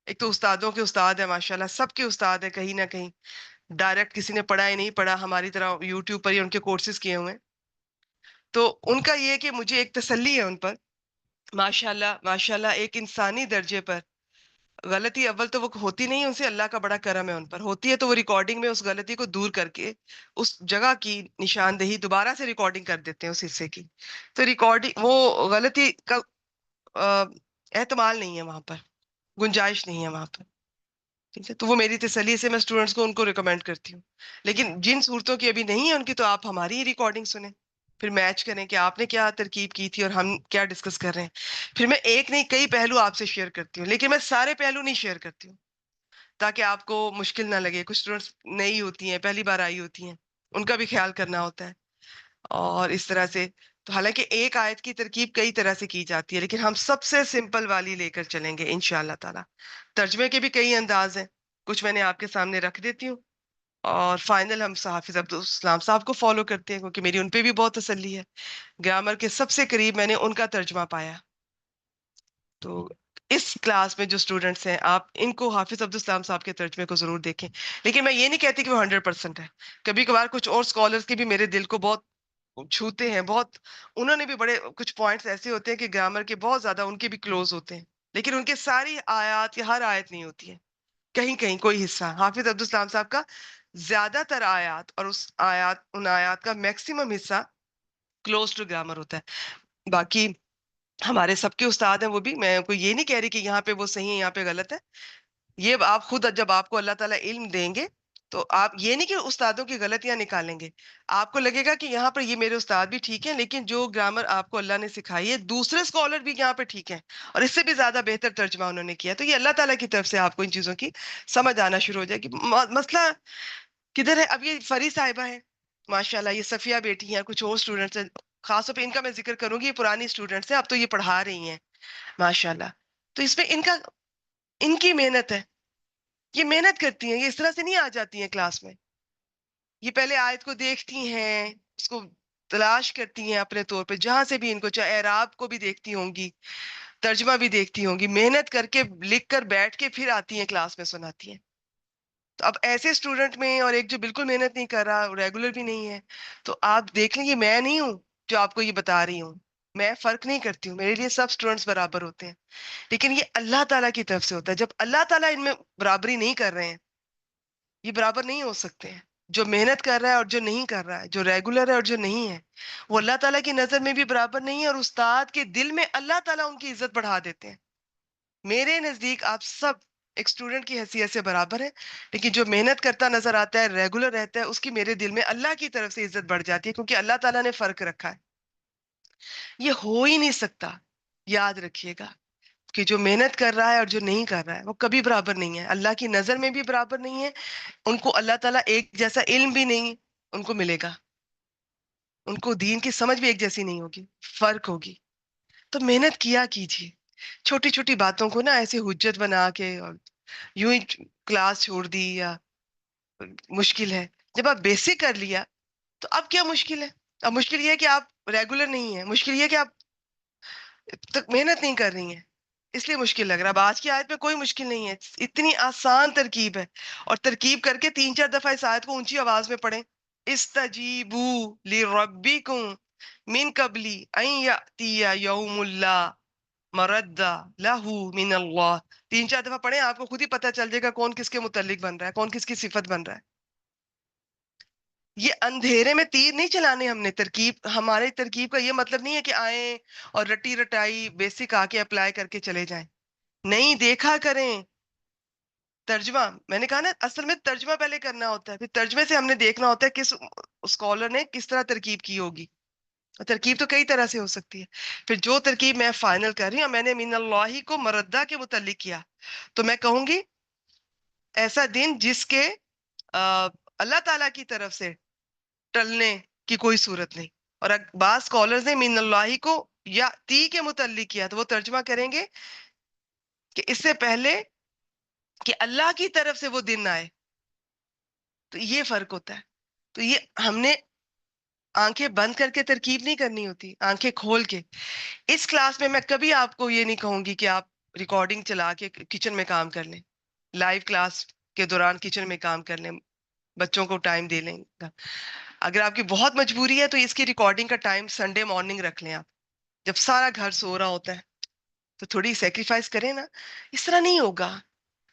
ایک تو استادوں کے استاد ہیں ماشاءاللہ، سب کے استاد ہیں کہیں نہ کہیں. ڈائریکٹ کسی نے پڑھا ہی نہیں پڑھا، ہماری طرح یوٹیوب پر ہی ان کے کورسز کیے ہوئے ہیں. تو ان کا یہ کہ مجھے ایک تسلی ہے ان پر، ماشاءاللہ ماشاءاللہ. ایک انسانی درجے پر غلطی اول تو وہ ہوتی نہیں، ان سے اللہ کا بڑا کرم ہے، ان پر ہوتی ہے تو وہ ریکارڈنگ میں اس غلطی کو دور کر کے اس جگہ کی نشاندہی دوبارہ سے ریکارڈنگ کر دیتے ہیں اس حصے کی. تو ریکارڈنگ وہ غلطی کا احتمال نہیں ہے وہاں پر، گنجائش نہیں ہے وہاں پر. ٹھیک ہے، تو وہ میری تسلی سے میں اسٹوڈنٹس کو ان کو ریکمینڈ کرتی ہوں. لیکن جن صورتوں کی ابھی نہیں ہے ان کی، تو آپ ہماری ہی ریکارڈنگ سنیں، پھر میچ کریں کہ آپ نے کیا ترکیب کی تھی اور ہم کیا ڈسکس کر رہے ہیں. پھر میں ایک نہیں کئی پہلو آپ سے شیئر کرتی ہوں، لیکن میں سارے پہلو نہیں شیئر کرتی ہوں تاکہ آپ کو مشکل نہ لگے. کچھ اسٹوڈنٹس نئی ہوتی ہیں، پہلی بار آئی ہوتی ہیں، ان کا بھی خیال کرنا ہوتا ہے. اور اس طرح سے تو حالانکہ ایک آیت کی ترکیب کئی طرح سے کی جاتی ہے، لیکن ہم سب سے سمپل والی لے کر چلیں گے انشاءاللہ تعالی. ترجمے کے بھی کئی انداز ہیں، کچھ میں نے آپ کے سامنے رکھ دیتی ہوں. اور فائنل ہم حافظ عبدالسلام صاحب کو فالو کرتے ہیں کیونکہ میری ان پہ بھی بہت تسلی ہے. گرامر کے سب سے قریب میں نے ان کا ترجمہ پایا. تو اس کلاس میں جو اسٹوڈنٹس ہیں، آپ ان کو حافظ عبدالسلام صاحب کے ترجمے کو ضرور دیکھیں. لیکن میں یہ نہیں کہتی کہ وہ 100% ہے. کبھی کبھار کچھ اور اسکالرس کے بھی میرے دل کو بہت چھوتے ہیں، بہت انہوں نے بھی بڑے کچھ پوائنٹس ایسے ہوتے ہیں کہ گرامر کے بہت زیادہ ان کے بھی کلوز ہوتے ہیں، لیکن ان کے ساری آیات یا ہر آیت نہیں ہوتی ہے، کہیں کہیں کوئی حصہ. حافظ عبدالسلام صاحب کا زیادہ تر آیات اور ان آیات کا میکسیمم حصہ کلوز ٹو گرامر ہوتا ہے. باقی ہمارے سب کے استاد ہیں، وہ بھی، میں کوئی یہ نہیں کہہ رہی کہ یہاں پہ وہ صحیح ہے یہاں پہ غلط ہے. یہ آپ خود جب آپ کو اللہ تعالیٰ علم دیں گے تو آپ یہ نہیں کہ استادوں کی غلطیاں نکالیں گے، آپ کو لگے گا کہ یہاں پر یہ میرے استاد بھی ٹھیک ہیں، لیکن جو گرامر آپ کو اللہ نے سکھائی ہے دوسرے اسکالر بھی یہاں پہ ٹھیک ہیں اور اس سے بھی زیادہ بہتر ترجمہ انہوں نے کیا. تو یہ اللہ تعالیٰ کی طرف سے آپ کو ان چیزوں کی سمجھ آنا شروع ہو جائے گی. مسئلہ کدھر ہے؟ اب یہ فری صاحبہ ہے ماشاءاللہ، یہ صفیہ بیٹی ہیں، کچھ اور اسٹوڈنٹس ہیں، خاص طور پہ ان کا میں ذکر کروں گی، یہ پرانی اسٹوڈنٹس ہیں، اب تو یہ پڑھا رہی ہیں ماشاءاللہ. تو اس میں ان کی محنت ہے، یہ محنت کرتی ہیں، یہ اس طرح سے نہیں آ جاتی ہیں کلاس میں. یہ پہلے آیت کو دیکھتی ہیں، اس کو تلاش کرتی ہیں اپنے طور پہ، جہاں سے بھی ان کو چاہے اعراب کو بھی دیکھتی ہوں گی، ترجمہ بھی دیکھتی ہوں گی، محنت کر کے لکھ کر بیٹھ کے پھر آتی ہیں کلاس میں سناتی ہیں. تو اب ایسے اسٹوڈنٹ میں اور ایک جو بالکل محنت نہیں کر رہا، ریگولر بھی نہیں ہے، تو آپ دیکھ لیں یہ میں نہیں ہوں جو آپ کو یہ بتا رہی ہوں. میں فرق نہیں کرتی ہوں، میرے لیے سب اسٹوڈنٹس برابر ہوتے ہیں، لیکن یہ اللہ تعالیٰ کی طرف سے ہوتا ہے. جب اللہ تعالیٰ ان میں برابری نہیں کر رہے ہیں، یہ برابر نہیں ہو سکتے ہیں. جو محنت کر رہا ہے اور جو نہیں کر رہا ہے، جو ریگولر ہے اور جو نہیں ہے، وہ اللہ تعالیٰ کی نظر میں بھی برابر نہیں ہے، اور استاد کے دل میں اللہ تعالیٰ ان کی عزت بڑھا دیتے ہیں. میرے نزدیک آپ سب ایک اسٹوڈنٹ کی حیثیت سے برابر ہے، لیکن جو محنت کرتا نظر آتا ہے، ریگولر رہتا ہے، اس کی میرے دل میں اللہ کی طرف سے عزت بڑھ جاتی ہے، کیونکہ اللہ تعالیٰ نے فرق رکھا ہے. یہ ہو ہی نہیں سکتا. یاد رکھیے گا کہ جو محنت کر رہا ہے اور جو نہیں کر رہا ہے وہ کبھی برابر نہیں ہے، اللہ کی نظر میں بھی برابر نہیں ہے. ان کو اللہ تعالیٰ ایک جیسا علم بھی نہیں ان کو ملے گا، ان کو دین کی سمجھ بھی ایک جیسی نہیں ہوگی، فرق ہوگی. تو محنت کیا کیجیے. چھوٹی چھوٹی باتوں کو نا ایسے حجت بنا کے اور یوں ہی کلاس چھوڑ دی یا مشکل ہے. جب آپ بیسک کر لیا تو اب کیا مشکل ہے؟ اب مشکل یہ ہے کہ آپ ریگولر نہیں ہیں، مشکل یہ ہے کہ آپ تک محنت نہیں کر رہی ہیں، اس لیے مشکل لگ رہا ہے. اب آج کی آیت میں کوئی مشکل نہیں ہے، اتنی آسان ترکیب ہے. اور ترکیب کر کے 3 4 دفعہ اس آیت کو اونچی آواز میں پڑھیں. استجیبو لربکم من قبلی ان یأتی یوم لا مرد لہ من اللہ. 3 4 دفعہ پڑھیں، آپ کو خود ہی پتہ چل جائے گا کون کس کے متعلق بن رہا ہے، کون کس کی صفت بن رہا ہے. یہ اندھیرے میں تیر نہیں چلانے ہم نے. ترکیب، ہمارے ترکیب کا یہ مطلب نہیں ہے کہ آئیں اور رٹی رٹائی بیسک آ کے اپلائی کر کے چلے جائیں. نہیں، دیکھا کریں. ترجمہ میں نے کہا نا، اصل میں ترجمہ پہلے کرنا ہوتا ہے، پھر ترجمے سے ہم نے دیکھنا ہوتا ہے کس اسکالر نے کس طرح ترکیب کی ہوگی. اور ترکیب تو کئی طرح سے ہو سکتی ہے. پھر جو ترکیب میں فائنل کر رہی ہوں، میں نے من اللہ کو مردہ کے متعلق کیا، تو میں کہوں گی ایسا دن جس کے اللہ تعالیٰ کی طرف سے ٹلنے کی کوئی صورت نہیں. اور بعض اسکالرز نے من اللہ کو یا تی کے متعلق کیا، تو وہ ترجمہ کریں گے کہ اس سے پہلے کہ اللہ کی طرف سے وہ دن آئے. تو یہ فرق ہوتا ہے. تو یہ ہم نے آنکھیں بند کر کے ترکیب نہیں کرنی ہوتی، آنکھیں کھول کے. اس کلاس میں کبھی آپ کو یہ نہیں کہوں گی کہ آپ ریکارڈنگ چلا کے کچن میں کام کر لیں، لائیو کلاس کے دوران کچن میں کام کر لیں، بچوں کو ٹائم دے لیں گا. اگر آپ کی بہت مجبوری ہے تو اس کی ریکارڈنگ کا ٹائم سنڈے مارننگ رکھ لیں. آپ جب سارا گھر سو رہا ہوتا ہے تو تھوڑی سیکریفائس کریں نا. اس طرح نہیں ہوگا.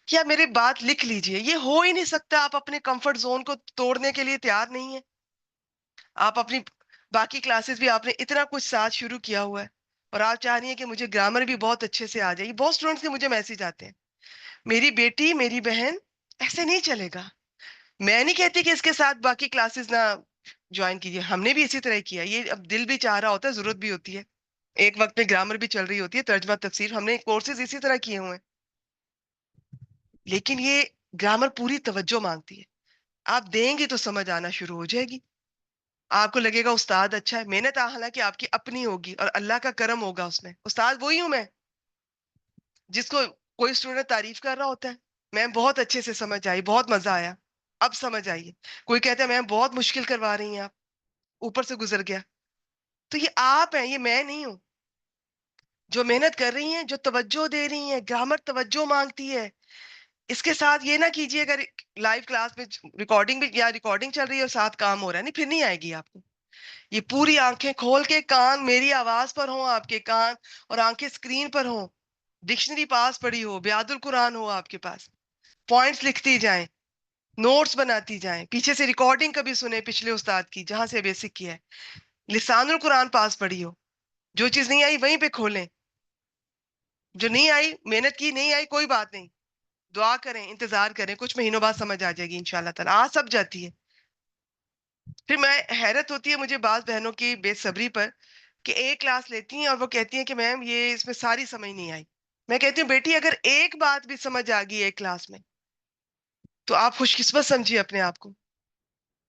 کیا میری بات لکھ لیجئے، یہ ہو ہی نہیں سکتا. آپ اپنے کمفرٹ زون کو توڑنے کے لیے تیار نہیں ہیں. آپ اپنی باقی کلاسز بھی آپ نے اتنا کچھ ساتھ شروع کیا ہوا ہے، اور آپ چاہ رہی ہیں کہ مجھے گرامر بھی بہت اچھے سے آ جائے. بہت اسٹوڈنٹس کے مجھے میسج آتے ہیں، میری بیٹی، میری بہن، ایسے نہیں چلے گا. میں نہیں کہتی کہ اس کے ساتھ باقی کلاسز نہ جوائن کیجیے، ہم نے بھی اسی طرح کیا. یہ اب دل بھی چاہ رہا ہوتا ہے، ضرورت بھی ہوتی ہے. ایک وقت میں گرامر بھی چل رہی ہوتی ہے، ترجمہ تفسیر، ہم نے کورسز اسی طرح کیے ہوئے ہیں. لیکن یہ گرامر پوری توجہ مانگتی ہے. آپ دیں گی تو سمجھ آنا شروع ہو جائے گی. آپ کو لگے گا استاد اچھا ہے. محنت حالانکہ آپ کی اپنی ہوگی اور اللہ کا کرم ہوگا اس میں. استاد وہی ہوں میں جس کو کوئی اسٹوڈنٹ تعریف کر رہا ہوتا ہے، میم بہت اچھے سے سمجھ آئی، بہت مزہ آیا. اب سمجھ آئیے. کوئی کہتا ہے میم بہت مشکل کروا رہی ہیں آپ، اوپر سے گزر گیا. تو یہ آپ ہیں، یہ میں نہیں ہوں. جو محنت کر رہی ہیں، جو توجہ دے رہی ہیں. گرامر توجہ مانگتی ہے. اس کے ساتھ یہ نہ کیجیے اگر لائیو کلاس میں ریکارڈنگ بھی یا ریکارڈنگ چل رہی ہے اور ساتھ کام ہو رہا ہے، نہیں پھر نہیں آئے گی آپ کو. یہ پوری آنکھیں کھول کے، کان میری آواز پر ہوں آپ کے کان، اور آنکھیں اسکرین پر ہوں. ڈکشنری پاس پڑی ہو، بیاد القرآن ہو آپ کے پاس، پوائنٹس لکھتی جائیں، نوٹس بناتی جائیں، پیچھے سے ریکارڈنگ کبھی سنیں پچھلے استاد کی جہاں سے بیسک کیا ہے. لسان القرآن پاس پڑی ہو. جو چیز نہیں آئی وہیں پہ کھولیں. جو نہیں آئی، محنت کی نہیں آئی، کوئی بات نہیں. دعا کریں، انتظار کریں، کچھ مہینوں بعد سمجھ آ جائے گی انشاءاللہ تعالیٰ. آج سب جاتی ہے. پھر میں حیرت ہوتی ہے مجھے بعض بہنوں کی بے صبری پر کہ ایک کلاس لیتی ہیں اور وہ کہتی ہیں کہ میم یہ اس میں ساری سمجھ نہیں آئی. میں کہتی ہوں بیٹی اگر ایک بات بھی سمجھ آ گئی ایک کلاس میں تو آپ خوش قسمت سمجھیے اپنے آپ کو.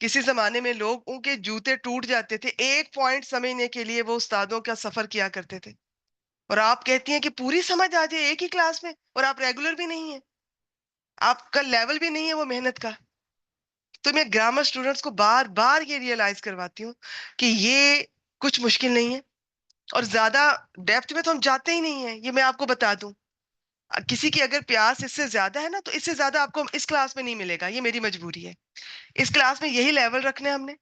کسی زمانے میں لوگ ان کے جوتے ٹوٹ جاتے تھے ایک پوائنٹ سمجھنے کے لیے، وہ استادوں کا سفر کیا کرتے تھے. اور آپ کہتی ہیں کہ پوری سمجھ آ جائے ایک ہی کلاس میں، اور آپ ریگولر بھی نہیں ہیں، آپ کا لیول بھی نہیں ہے وہ محنت کا. تو میں گرامر اسٹوڈنٹس کو بار بار یہ ریئلائز کرواتی ہوں کہ یہ کچھ مشکل نہیں ہے، اور زیادہ ڈیپتھ میں تو ہم جاتے ہی نہیں ہیں. یہ میں آپ کو بتا دوں، کسی کی اگر پیاس اس سے زیادہ ہے نا تو اس سے زیادہ آپ کو اس کلاس میں نہیں ملے گا. یہ میری مجبوری ہے. اس کلاس میں یہی لیول رکھنا ہے ہم نے.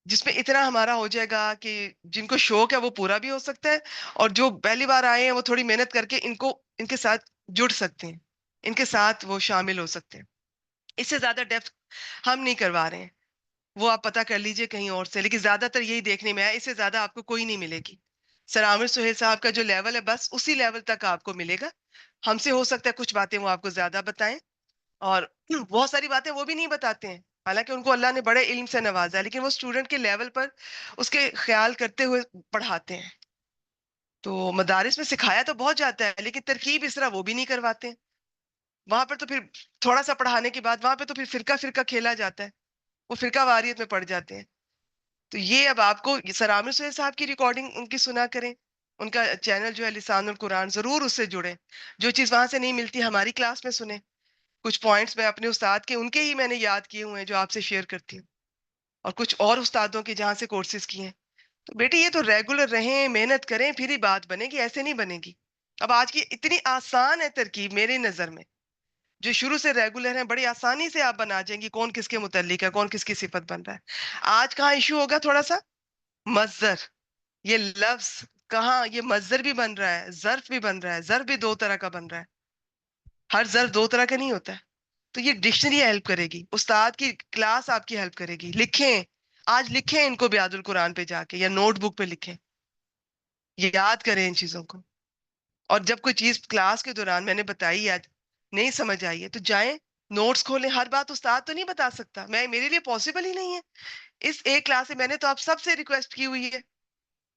جس میں اتنا ہمارا ہو جائے گا کہ جن کو شوق ہے وہ پورا بھی ہو سکتا ہے، اور جو پہلی بار آئے ہیں وہ تھوڑی محنت کر کے ان کے ساتھ جڑ سکتے ہیں، ان کے ساتھ وہ شامل ہو سکتے ہیں. اس سے زیادہ ڈیپتھ ہم نہیں کروا رہے ہیں، وہ آپ پتہ کر لیجئے کہیں اور سے، لیکن زیادہ تر یہی دیکھنے میں آیا، اس سے زیادہ آپ کو کوئی نہیں ملے گی. سر عامر سہیل صاحب کا جو لیول ہے بس اسی لیول تک آپ کو ملے گا. ہم سے ہو سکتا ہے کچھ باتیں وہ آپ کو زیادہ بتائیں، اور بہت ساری باتیں وہ بھی نہیں بتاتے ہیں، حالانکہ ان کو اللہ نے بڑے علم سے نوازا ہے، لیکن وہ اسٹوڈنٹ کے لیول پر اس کے خیال کرتے ہوئے پڑھاتے ہیں. تو مدارس میں سکھایا تو بہت جاتا ہے، لیکن ترکیب اس طرح وہ بھی نہیں کرواتے ہیں. وہاں پر تو پھر تھوڑا سا پڑھانے کے بعد وہاں پہ تو پھر فرقہ فرقہ کھیلا جاتا ہے، وہ فرقہ واریت میں پڑ جاتے ہیں. تو یہ اب آپ کو سر عامر سہیل صاحب کی ریکارڈنگ ان کی سنا کریں، ان کا چینل جو ہے لسان القرآن، ضرور اس سے جڑیں. جو چیز وہاں سے نہیں ملتی ہماری کلاس میں سنیں. کچھ پوائنٹس میں اپنے استاد کے ان کے ہی میں نے یاد کیے ہوئے ہیں جو آپ سے شیئر کرتی ہوں، اور کچھ اور استادوں کے جہاں سے کورسز کیے ہیں. تو بیٹی یہ تو ریگولر رہیں، محنت کریں، پھر ہی بات بنے گی، ایسے نہیں بنے گی. اب آج کی اتنی آسان ہے ترکیب میری نظر میں، جو شروع سے ریگولر ہیں بڑی آسانی سے آپ بنا جائیں گی کون کس کے متعلق ہے، کون کس کی صفت بن رہا ہے. آج کہاں ایشو ہوگا تھوڑا سا مصدر، یہ لفظ کہاں، یہ مصدر بھی بن رہا ہے، ظرف بھی بن رہا ہے، ظرف بھی دو طرح کا بن رہا ہے، ہر ظرف دو طرح کا نہیں ہوتا ہے. تو یہ ڈکشنری ہیلپ کرے گی، استاد کی کلاس آپ کی ہیلپ کرے گی. لکھیں، آج لکھیں ان کو بیاد القرآن پہ جا کے یا نوٹ بک پہ لکھیں، یاد کریں ان چیزوں کو. اور جب کوئی چیز کلاس کے دوران میں نے بتائی ہے نہیں سمجھ آئی ہے تو جائیں نوٹس کھولیں. ہر بات استاد تو نہیں بتا سکتا، میرے لیے پاسبل ہی نہیں ہے. اس ایک کلاس سے میں نے تو آپ سب سے ریکویسٹ کی ہوئی ہے،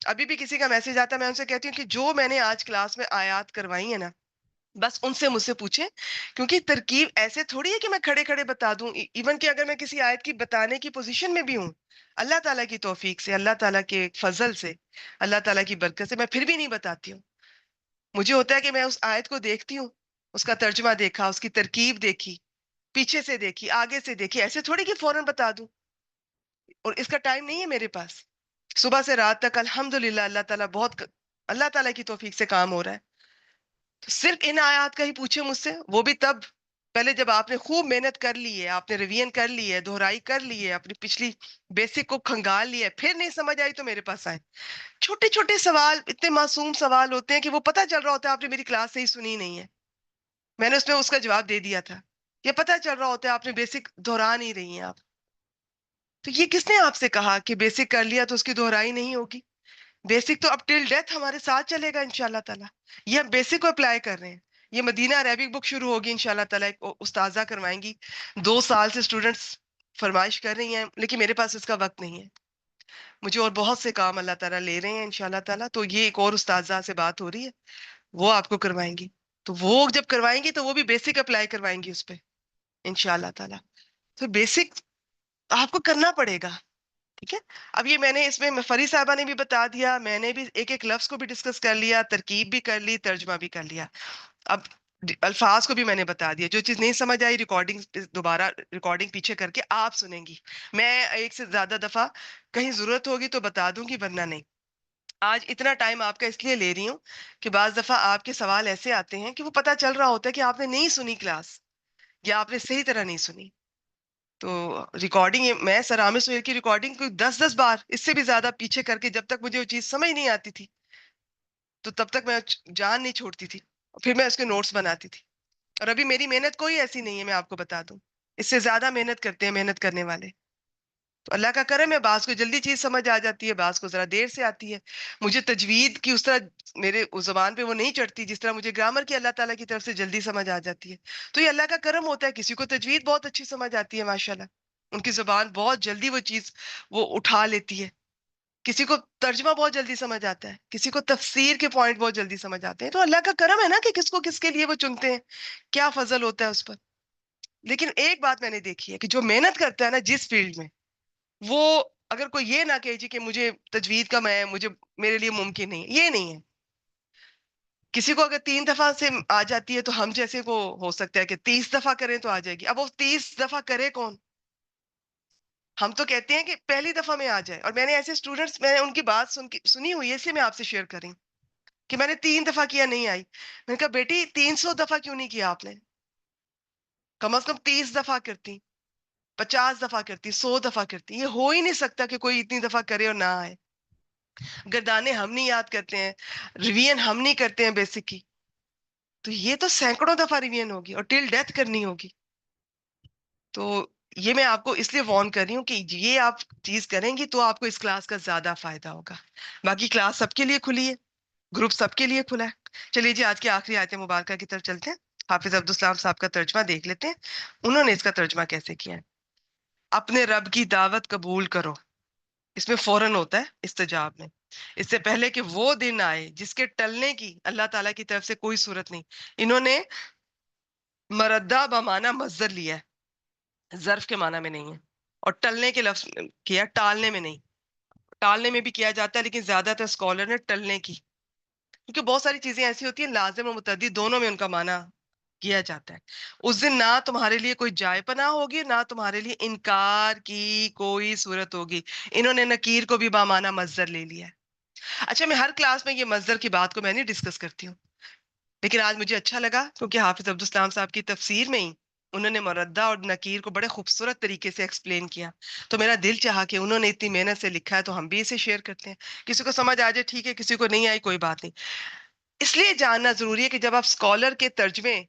ابھی بھی کسی کا میسج آتا ہے میں ان سے کہتی ہوں کہ جو میں نے آج کلاس میں آیات کروائی ہیں نا بس ان سے مجھ سے پوچھیں، کیونکہ ترکیب ایسے تھوڑی ہے کہ میں کھڑے کھڑے بتا دوں. ایون کہ اگر میں کسی آیت کی بتانے کی پوزیشن میں بھی ہوں، اللہ تعالیٰ کی توفیق سے، اللہ تعالیٰ کے فضل سے، اللہ تعالیٰ کی برکت سے میں پھر بھی نہیں بتاتی ہوں. مجھے ہوتا ہے کہ میں اس آیت کو دیکھتی ہوں، اس کا ترجمہ دیکھا، اس کی ترکیب دیکھی، پیچھے سے دیکھی، آگے سے دیکھی، ایسے تھوڑی کہ فوراً بتا دوں. اور اس کا ٹائم نہیں ہے میرے پاس. صبح سے رات تک الحمدللہ اللہ تعالیٰ اللہ تعالیٰ کی توفیق سے کام ہو رہا ہے. تو صرف ان آیات کا ہی پوچھے مجھ سے، وہ بھی تب پہلے جب آپ نے خوب محنت کر لی ہے، آپ نے ریویژن کر لی ہے، دہرائی کر لی ہے، اپنی پچھلی بیسک کو کھنگال لیا ہے، پھر نہیں سمجھ آئی تو میرے پاس آئے. چھوٹے چھوٹے سوال، اتنے معصوم سوال ہوتے ہیں کہ وہ پتہ چل رہا ہوتا ہے آپ نے میری کلاس سے ہی سنی نہیں ہے، میں نے اس میں اس کا جواب دے دیا تھا. یہ پتہ چل رہا ہوتا ہے آپ نے بیسک دہرا نہیں رہی ہیں آپ. تو یہ کس نے آپ سے کہا کہ بیسک کر لیا تو اس کی دہرائی نہیں ہوگی؟ بیسک تو اب ٹل ڈیتھ ہمارے ساتھ چلے گا انشاءاللہ تعالی. یہ ہم بیسک کو اپلائی کر رہے ہیں. یہ مدینہ عربک بک شروع ہوگی انشاءاللہ تعالی، ایک استاذہ کروائیں گی. 2 سال سے اسٹوڈنٹس فرمائش کر رہی ہیں، لیکن میرے پاس اس کا وقت نہیں ہے. مجھے اور بہت سے کام اللہ تعالیٰ لے رہے ہیں انشاءاللہ تعالیٰ. تو یہ ایک اور استاذہ سے بات ہو رہی ہے، وہ آپ کو کروائیں گی. تو وہ جب کروائیں گی تو وہ بھی بیسک اپلائی کروائیں گی اس پہ انشاءاللہ تعالیٰ. تو بیسک آپ کو کرنا پڑے گا. ٹھیک ہے. اب یہ میں نے اس میں فری صاحبہ نے بھی بتا دیا، میں نے بھی ایک ایک لفظ کو بھی ڈسکس کر لیا، ترکیب بھی کر لی، ترجمہ بھی کر لیا. اب الفاظ کو بھی میں نے بتا دیا. جو چیز نہیں سمجھ آئی ریکارڈنگ دوبارہ ریکارڈنگ پیچھے کر کے آپ سنیں گی. میں ایک سے زیادہ دفعہ کہیں ضرورت ہوگی تو بتا دوں گی، ورنہ نہیں. آج اتنا ٹائم آپ کا اس لیے لے رہی ہوں کہ بعض دفعہ آپ کے سوال ایسے آتے ہیں کہ وہ پتہ چل رہا ہوتا ہے کہ آپ نے نہیں سنی کلاس، یا آپ نے صحیح طرح نہیں سنی. تو ریکارڈنگ میں سر عامر سہیل کی ریکارڈنگ کوئی 10 بار اس سے بھی زیادہ پیچھے کر کے جب تک مجھے وہ چیز سمجھ نہیں آتی تھی تو تب تک میں جان نہیں چھوڑتی تھی، پھر میں اس کے نوٹس بناتی تھی. اور ابھی میری محنت کوئی ایسی نہیں ہے، میں آپ کو بتا دوں، اس سے زیادہ محنت کرتے ہیں محنت کرنے والے. تو اللہ کا کرم ہے، بعض کو جلدی چیز سمجھ آ جاتی ہے، بعض کو ذرا دیر سے آتی ہے. مجھے تجوید کی اس طرح میرے اس زبان پہ وہ نہیں چڑھتی جس طرح مجھے گرامر کی اللہ تعالیٰ کی طرف سے جلدی سمجھ آ جاتی ہے. تو یہ اللہ کا کرم ہوتا ہے. کسی کو تجوید بہت اچھی سمجھ آتی ہے ماشاءاللہ، ان کی زبان بہت جلدی وہ چیز وہ اٹھا لیتی ہے. کسی کو ترجمہ بہت جلدی سمجھ آتا ہے، کسی کو تفسیر کے پوائنٹ بہت جلدی سمجھ آتے ہیں. تو اللہ کا کرم ہے نا کہ کس کو کس کے لیے وہ چنتے ہیں، کیا فضل ہوتا ہے اس پر. لیکن ایک بات میں نے دیکھی ہے کہ جو محنت کرتا ہے نا جس فیلڈ میں، وہ اگر کوئی یہ نہ کہے جی کہ مجھے تجوید کا میرے لیے ممکن نہیں، یہ نہیں ہے. کسی کو اگر 3 دفعہ سے آ جاتی ہے تو ہم جیسے کو ہو سکتا ہے کہ 30 دفعہ کریں تو آ جائے گی. اب وہ 30 دفعہ کرے کون؟ ہم تو کہتے ہیں کہ پہلی دفعہ میں آ جائے. اور میں نے ایسے اسٹوڈنٹس، میں نے ان کی بات سنی ہوئی ہے، اس لیے میں آپ سے شیئر کریں کہ میں نے 3 دفعہ کیا نہیں آئی. میں نے کہا بیٹی 300 دفعہ کیوں نہیں کیا آپ نے؟ کم از کم 30 دفعہ کرتی. 50 دفعہ کرتی، 100 دفعہ کرتی. یہ ہو ہی نہیں سکتا کہ کوئی اتنی دفعہ کرے اور نہ آئے. گردانے ہم نہیں یاد کرتے ہیں، ریویژن ہم نہیں کرتے ہیں بیسک کی، تو یہ تو سینکڑوں دفعہ ریویژن ہوگی اور ٹل ڈیتھ کرنی ہوگی. تو یہ میں آپ کو اس لیے وارن کر رہی ہوں کہ یہ آپ چیز کریں گی تو آپ کو اس کلاس کا زیادہ فائدہ ہوگا. باقی کلاس سب کے لیے کھلی ہے، گروپ سب کے لیے کھلا ہے. چلیے جی آج کی آخری آیت مبارکہ کی طرف چلتے ہیں. حافظ عبدالسلام صاحب کا ترجمہ دیکھ لیتے ہیں، انہوں نے اس کا ترجمہ کیسے کیا ہے. اپنے رب کی دعوت قبول کرو. اس میں فوراً ہوتا ہے استجاب میں، اس سے پہلے کہ وہ دن آئے جس کے ٹلنے کی اللہ تعالیٰ کی طرف سے کوئی صورت نہیں. انہوں نے مردہ بمانا مصدر لیا ہے، ظرف کے معنی میں نہیں ہے، اور ٹلنے کے لفظ کیا، ٹالنے میں نہیں. ٹالنے میں بھی کیا جاتا ہے لیکن زیادہ تر اسکالر نے ٹلنے کی، کیونکہ بہت ساری چیزیں ایسی ہوتی ہیں لازم اور متعدی دونوں میں ان کا معنی کیا جاتا ہے. اس دن نہ تمہارے لیے کوئی جائے پناہ ہوگی، نہ تمہارے لیے انکار کی کوئی صورت ہوگی. انہوں نے نکیر کو بھی بامانہ مصدر لے لیا ہے. اچھا میں ہر کلاس میں یہ مصدر کی بات کو میں نہیں ڈسکس کرتی ہوں، لیکن آج مجھے اچھا لگا کیونکہ حافظ عبدالسلام صاحب کی تفسیر میں ہی انہوں نے مردہ اور نکیر کو بڑے خوبصورت طریقے سے ایکسپلین کیا. تو میرا دل چاہا کہ انہوں نے اتنی محنت سے لکھا ہے تو ہم بھی اسے شیئر کرتے ہیں. کسی کو سمجھ آ جائے ٹھیک ہے، کسی کو نہیں آئی کوئی بات نہیں. اس لیے جاننا ضروری ہے کہ جب آپ اسکالر کے ترجمے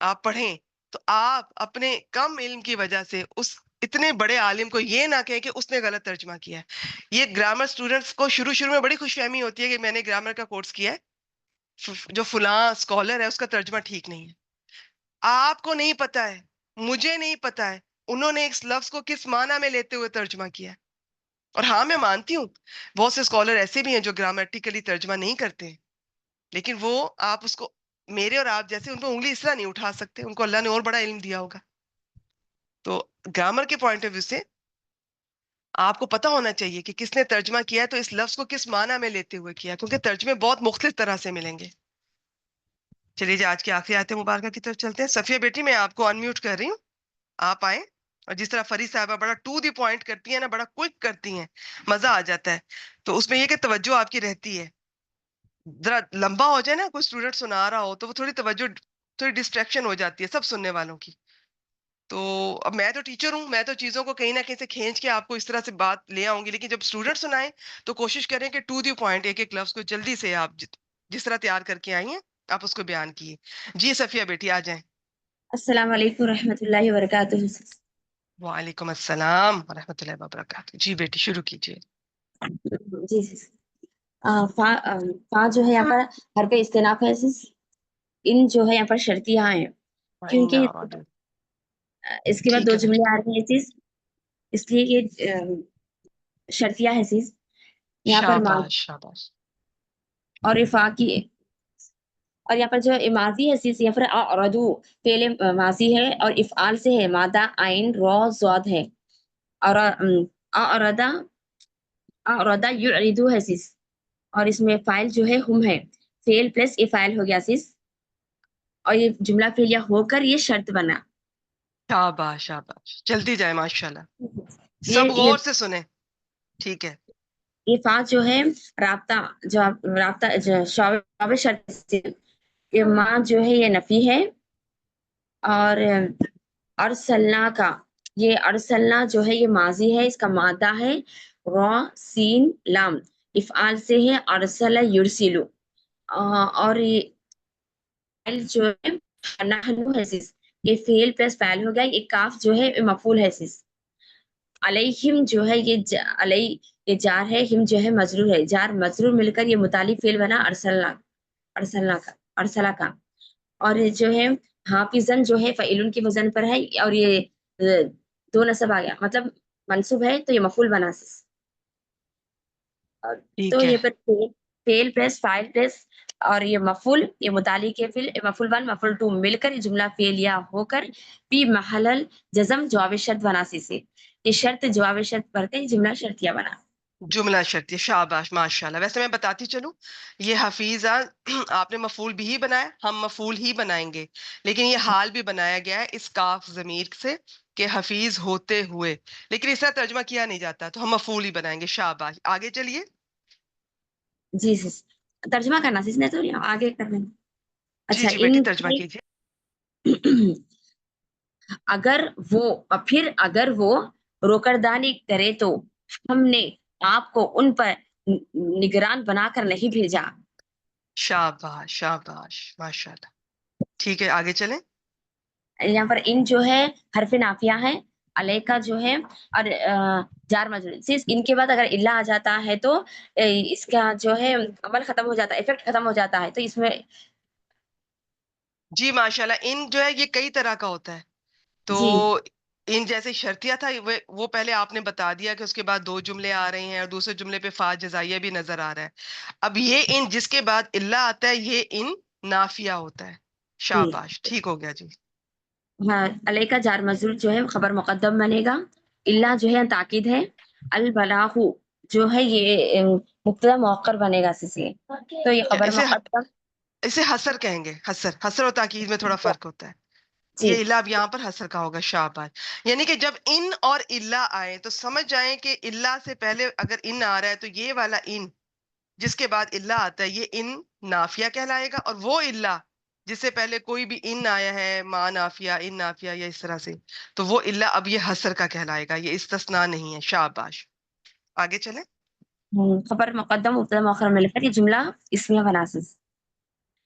آپ پڑھیں تو آپ اپنے کم علم کی وجہ سے اس اتنے بڑے عالم کو یہ نہ کہیں کہ اس نے غلط ترجمہ کیا ہے. یہ گرامر اسٹوڈنٹس کو شروع میں بڑی خوش فہمی ہوتی ہے کہ میں نے گرامر کا کورس کیا ہے، جو فلاں اسکالر ہے اس کا ترجمہ ٹھیک نہیں ہے. آپ کو نہیں پتا ہے، مجھے نہیں پتا ہے انہوں نے اس لفظ کو کس معنی میں لیتے ہوئے ترجمہ کیا ہے. اور ہاں میں مانتی ہوں بہت سے اسکالر ایسے بھی ہیں جو گرامیٹیکلی ترجمہ نہیں کرتے، لیکن وہ آپ اس کو میرے اور آپ جیسے ان کو انگلی اس طرح نہیں اٹھا سکتے، ان کو اللہ نے اور بڑا علم دیا ہوگا. تو گرامر کے پوائنٹ آف ویو سے آپ کو پتا ہونا چاہیے کہ کس نے ترجمہ کیا ہے تو اس لفظ کو کس معنی میں لیتے ہوئے کیا ہے، کیونکہ ترجمے بہت مختلف طرح سے ملیں گے. چلیے جی آج کی آخری آیت مبارکہ کی طرف چلتے ہیں. صفیہ بیٹی میں آپ کو انمیوٹ کر رہی ہوں، آپ آئیں. اور جس طرح فرید صاحبہ بڑا ٹو دی پوائنٹ کرتی ہیں نا، بڑا کوئک کرتی ہیں، مزہ آ جاتا ہے. تو اس میں یہ کہ توجہ آپ کی رہتی ہے. ذرا لمبا ہو جائے نا، کوئی اسٹوڈنٹ سنا رہا ہو تو وہ تھوڑی توجہ، تھوڑی ڈسٹریکشن ہو جاتی ہے سب سننے والوں کی. تو اب میں تو ٹیچر ہوں، میں تو چیزوں کو کہیں نہ کہیں سے کھینچ کے آپ کو اس طرح سے بات لے آؤں گی، لیکن جب اسٹوڈنٹ سنائیں تو کوشش کریں کہ ٹو دی پوائنٹ ایک ایک لفظ کو جلدی سے آپ جس طرح تیار کر کے آئی ہیں آپ اس کو بیان کیے. جی صفیہ بیٹی آ جائیں. السلام علیکم ورحمۃ اللہ وبرکاتہ. وعلیکم السلام ورحمۃ اللہ وبرکاتہ. جی بیٹی شروع کیجیے. جی فا جو ہے یہاں پر حرف استناف ہے، ان جو ہے یہاں پر شرطیاں ہیں، کیونکہ اس کے بعد ٹھیک دو ہے بیٹی. جملے آ رہے ہیں اس لیے یہ شرطیاں ہے یہاں پر شاباش شاباش. اور فا کی، اور یہاں پر جو ماضی ہے یہاں پر اردو فعل ماضی ہے اور افعال سے ہے، مادہ عین را ضاد ہے، اور ارادا ارادا یعرضو ہے اور اس میں فاعل جو ہے ہم ہے، فعل پلس افعال ہو گیا اور یہ جملہ فعلیہ ہو کر یہ شرط بنا. شاباش شاباش، چلتی جائے ماشاءاللہ. سب یہ غور سے سنیں. ٹھیک ہے. یہ فا جو ہے رابطہ، جو رابطہ شعب شرط سے، یہ ماں جو ہے یہ نفی ہے، اور ارسلنا کا، یہ ارسلنا جو ہے یہ ماضی ہے، اس کا مادہ ہے را سین لام، افعال سے ہے ارسل یرسلو، اور یہ فعل جو ہے نحن ہے یہ فعل پلس فعل ہو گیا، یہ کاف جو ہے مفعول ہے علیہم جو ہے یہ علی یہ جار ہے، ہم جو ہے مجرور ہے، جار مجرور مل کر یہ متعلق فعل بنا ارسلنا، ارسلہ کا. اور یہ جو ہے حافظن جو ہے فعیلن کی وزن پر ہے، اور یہ دو نصب آ گیا، مطلب منصوب ہے تو یہ مفعول بنا. تو ٹھیک ہے. یہ پر فعل پلس فاعل پلس اور یہ مفعول، یہ متعلق ہے فعل، مفعول 1 مفعول 2 مل کر یہ جملہ فعلیہ ہو کر پی محل جزم جواب شرط بنا سے یہ شرط جواب شرط پڑھتے ہیں، جملہ شرطیہ بنا. جملہ شرطیہ. شاباش ماشاءاللہ. ویسے میں بتاتی چلوں، یہ حفیظہ آپ نے مفعول بھی ہی بنایا، ہم مفعول ہی بنائیں گے، لیکن یہ حال بھی بنایا گیا ہے اس کاف ضمیر سے کہ حفیظ ہوتے ہوئے، لیکن اس طرح ترجمہ کیا نہیں جاتا تو ہم مفعول ہی بنائیں گے. شاباش. آگے چلیے. جی ترجمہ کرنا نے تو آگے کرنا. جی اچھا جی بیٹی ترجمہ کیجیے. اگر وہ روکردانی کرے تو ہم نے آپ کو ان پر نگران بنا کر نہیں بھیجا. شاباش شاباش ماشاء اللہ. ٹھیک ہے آگے چلیں. یہاں پر ان جو ہے حرف نافیہ ہے، علیکہ جو ہے اور جار مجرور. صرف ان کے بعد اگر اللہ آ جاتا ہے تو اس کا جو ہے عمل ختم ہو جاتا ہے، افیکٹ ختم ہو جاتا ہے. تو اس میں جی ماشاء اللہ. ان جو ہے یہ کئی طرح کا ہوتا ہے. تو جی ان جیسے شرطیہ تھا وہ پہلے آپ نے بتا دیا کہ اس کے بعد 2 جملے آ رہے ہیں اور دوسرے جملے پہ فا جزائیہ بھی نظر آ رہا ہے. اب یہ ان جس کے بعد اللہ آتا ہے یہ ان نافیہ ہوتا ہے. جی شاباش ٹھیک ہو گیا جی. ہاں، علیکہ جار مجرور جو ہے خبر مقدم بنے گا. اللہ جو ہے تاکید ہے. البلاغ جو ہے یہ مبتدا مؤخر بنے گا اس سے، تو یہ خبر اسے مقدم. اسے حسر کہیں گے. حسر اور تاکید میں تھوڑا فرق ہوتا ہے. جی یہ اللہ اب یہاں پر حسر کا ہوگا. شاباش. یعنی کہ جب ان اور اللہ آئے تو سمجھ جائیں کہ اللہ سے پہلے اگر ان آ رہا ہے تو یہ والا ان جس کے بعد اللہ آتا ہے یہ ان نافیہ کہلائے گا، اور وہ اللہ جس سے پہلے کوئی بھی ان آیا ہے ما نافیہ ان نافیہ یا اس طرح سے تو وہ اللہ اب یہ حسر کا کہلائے گا. یہ استثناء نہیں ہے. شاباش. آگے چلیں. خبر مقدم مبتدا مؤخر مل کر یہ جملہ اسمیہ بناسز.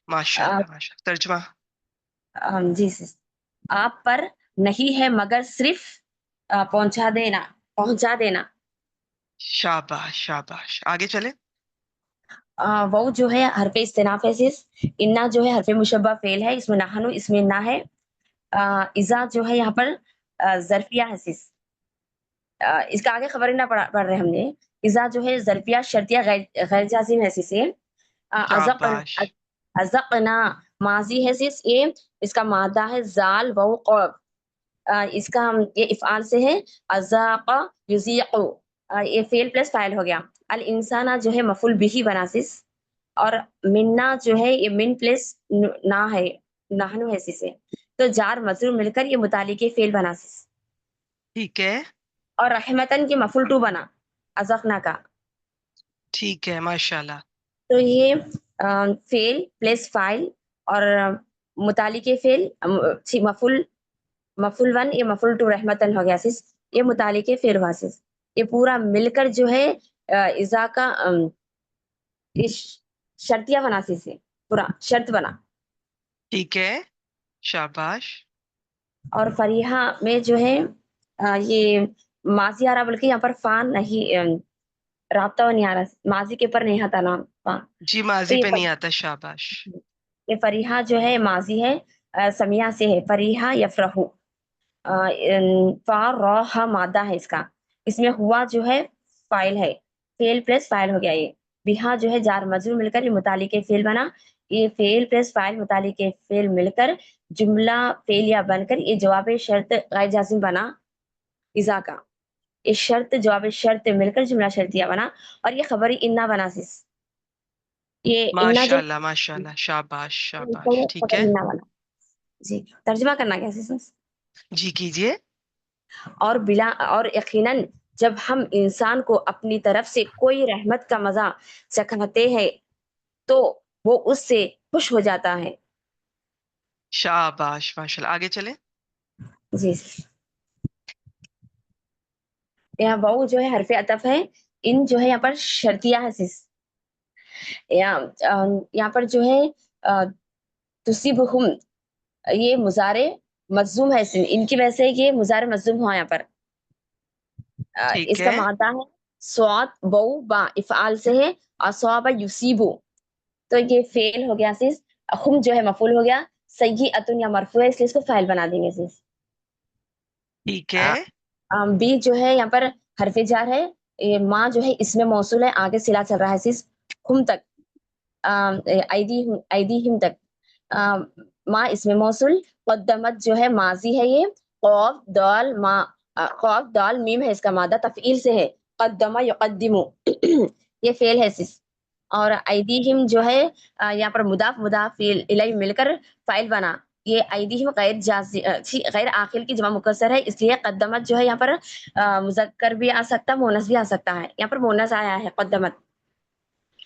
ماشاء اللہ ماشاء اللہ. ترجمہ. جی سر، آپ پر نہیں ہے مگر صرف پہنچا دینا. شاباش شاباش. آگے چلیں. وہ جو ہے حرف استناف ہے سس. انا جو ہے حرف مشبہ فعل ہے، اس میں نحنو اس میں نہ ہے. اذا جو ہے یہاں پر ظرفیہ ہے سس. اس کا آگے خبر نہ پڑھ رہے ہم نے. اذا جو ہے ظرفیہ شرطیہ غیر جازم ہے سس. شاباش. ازقنا ماضی ہے سس. یہ اس کا مادہ ہے زال و قوف. اس کا یہ افعال سے ہے. ازاق یزیق، یہ فعل پلس فاعل ہو گیا. الانسان جو ہے مفعول بھی بناسس. اور منا جو ہے یہ من پلس نہ ہے، نحنو ہے سے. تو جار مجرور مل کر یہ متعلق فعل بناسس. ٹھیک ہے. اور رحمتن کی مفعول ٹو بنا ازقنا کا. ٹھیک ہے ماشاء اللہ. تو یہ فعل پلس فاعل اور متعلق فعل مفعول ون یہ مفعول ٹو رحمتن ہو گیا سس. یہ متعلق فعل ہوا سس. یہ پورا مل کر جو ہے اذا کا شرطیہ بنا سے پورا شرط بنا. ٹھیک ہے. شاباش. اور فریحہ میں جو ہے یہ ماضی آ رہا بلکہ یہاں پر فان نہیں، رابطہ نہیں آ رہا، ماضی کے پر نہیں آتا نام فان. جی تو ماضی پہ نہیں آتا. شاباش. یہ فریحہ جو ہے ماضی ہے، سمیہ سے ہے. فریحہ یفرحو. فارح مادہ ہے اس کا. اس میں ہوا جو ہے فاعل ہے، فعل پلس فاعل ہو گیا. یہ بہا جو ہے جار مجرور مل کر یہ متعلق فعل بنا. یہ فعل پلس فاعل متعلق فعل مل کر جملہ فعلیہ بن کر یہ جواب شرط غیر جازم بنا اذا کا. یہ شرط جواب شرط مل کر جملہ شرطیہ بنا. اور یہ خبری انا بنا سس. یہ انا ماشاء جو اللہ ماشاء اللہ. شاباش شاباش. ٹھیک خبر ہے. انا بنا. جی ترجمہ کرنا کیسے سس. جی کیجیے. اور یقیناً جب ہم انسان کو اپنی طرف سے کوئی رحمت کا مزہ چکھاتے ہیں تو وہ اس سے خوش ہو جاتا ہے. شاباش ماشاء اللہ. آگے چلیں. جی یہاں وہ جو ہے حرف عطف ہے. ان جو ہے یہاں پر شرطیہ ہے سس. یہاں پر جو ہے تصیبہم یہ مضارع مجزوم ہے. ان کی وجہ سے یہ مضارع مجزوم ہوا یہاں پر. ٹھیک اس کا ہے. مادہ ہے صاد بو با افعال سے ہے. اصاب یصیبو تو یہ فعل ہو گیا سس. خم جو ہے مفعول ہو گیا. سیئۃ یا مرفوع ہے اس لیے اس کو فاعل بنا دیں گے سس. ٹھیک ہے. بی جو ہے یہاں پر حرف جار ہے. ماں جو ہے اس میں موصول ہے، آگے صلہ چل رہا ہے سس. خم تک ایدیہم تک ماں اس میں موصول. قدمت جو ہے ماضی ہے. یہ قاف دال ما قاف دال میم ہے اس کا مادہ تفعیل سے ہے. قدم یقدم یہ فعل ہے سس. اور ایدیہم جو ہے یہاں پر مضاف الیہ مل کر فاعل بنا. یہ ایدیہم غیر عاقل کی جمع مکسر ہے، اس لیے قدمت جو ہے یہاں پر مذکر بھی آ سکتا ہے، مؤنث بھی آ سکتا ہے. یہاں پر مؤنث آیا ہے قدمت.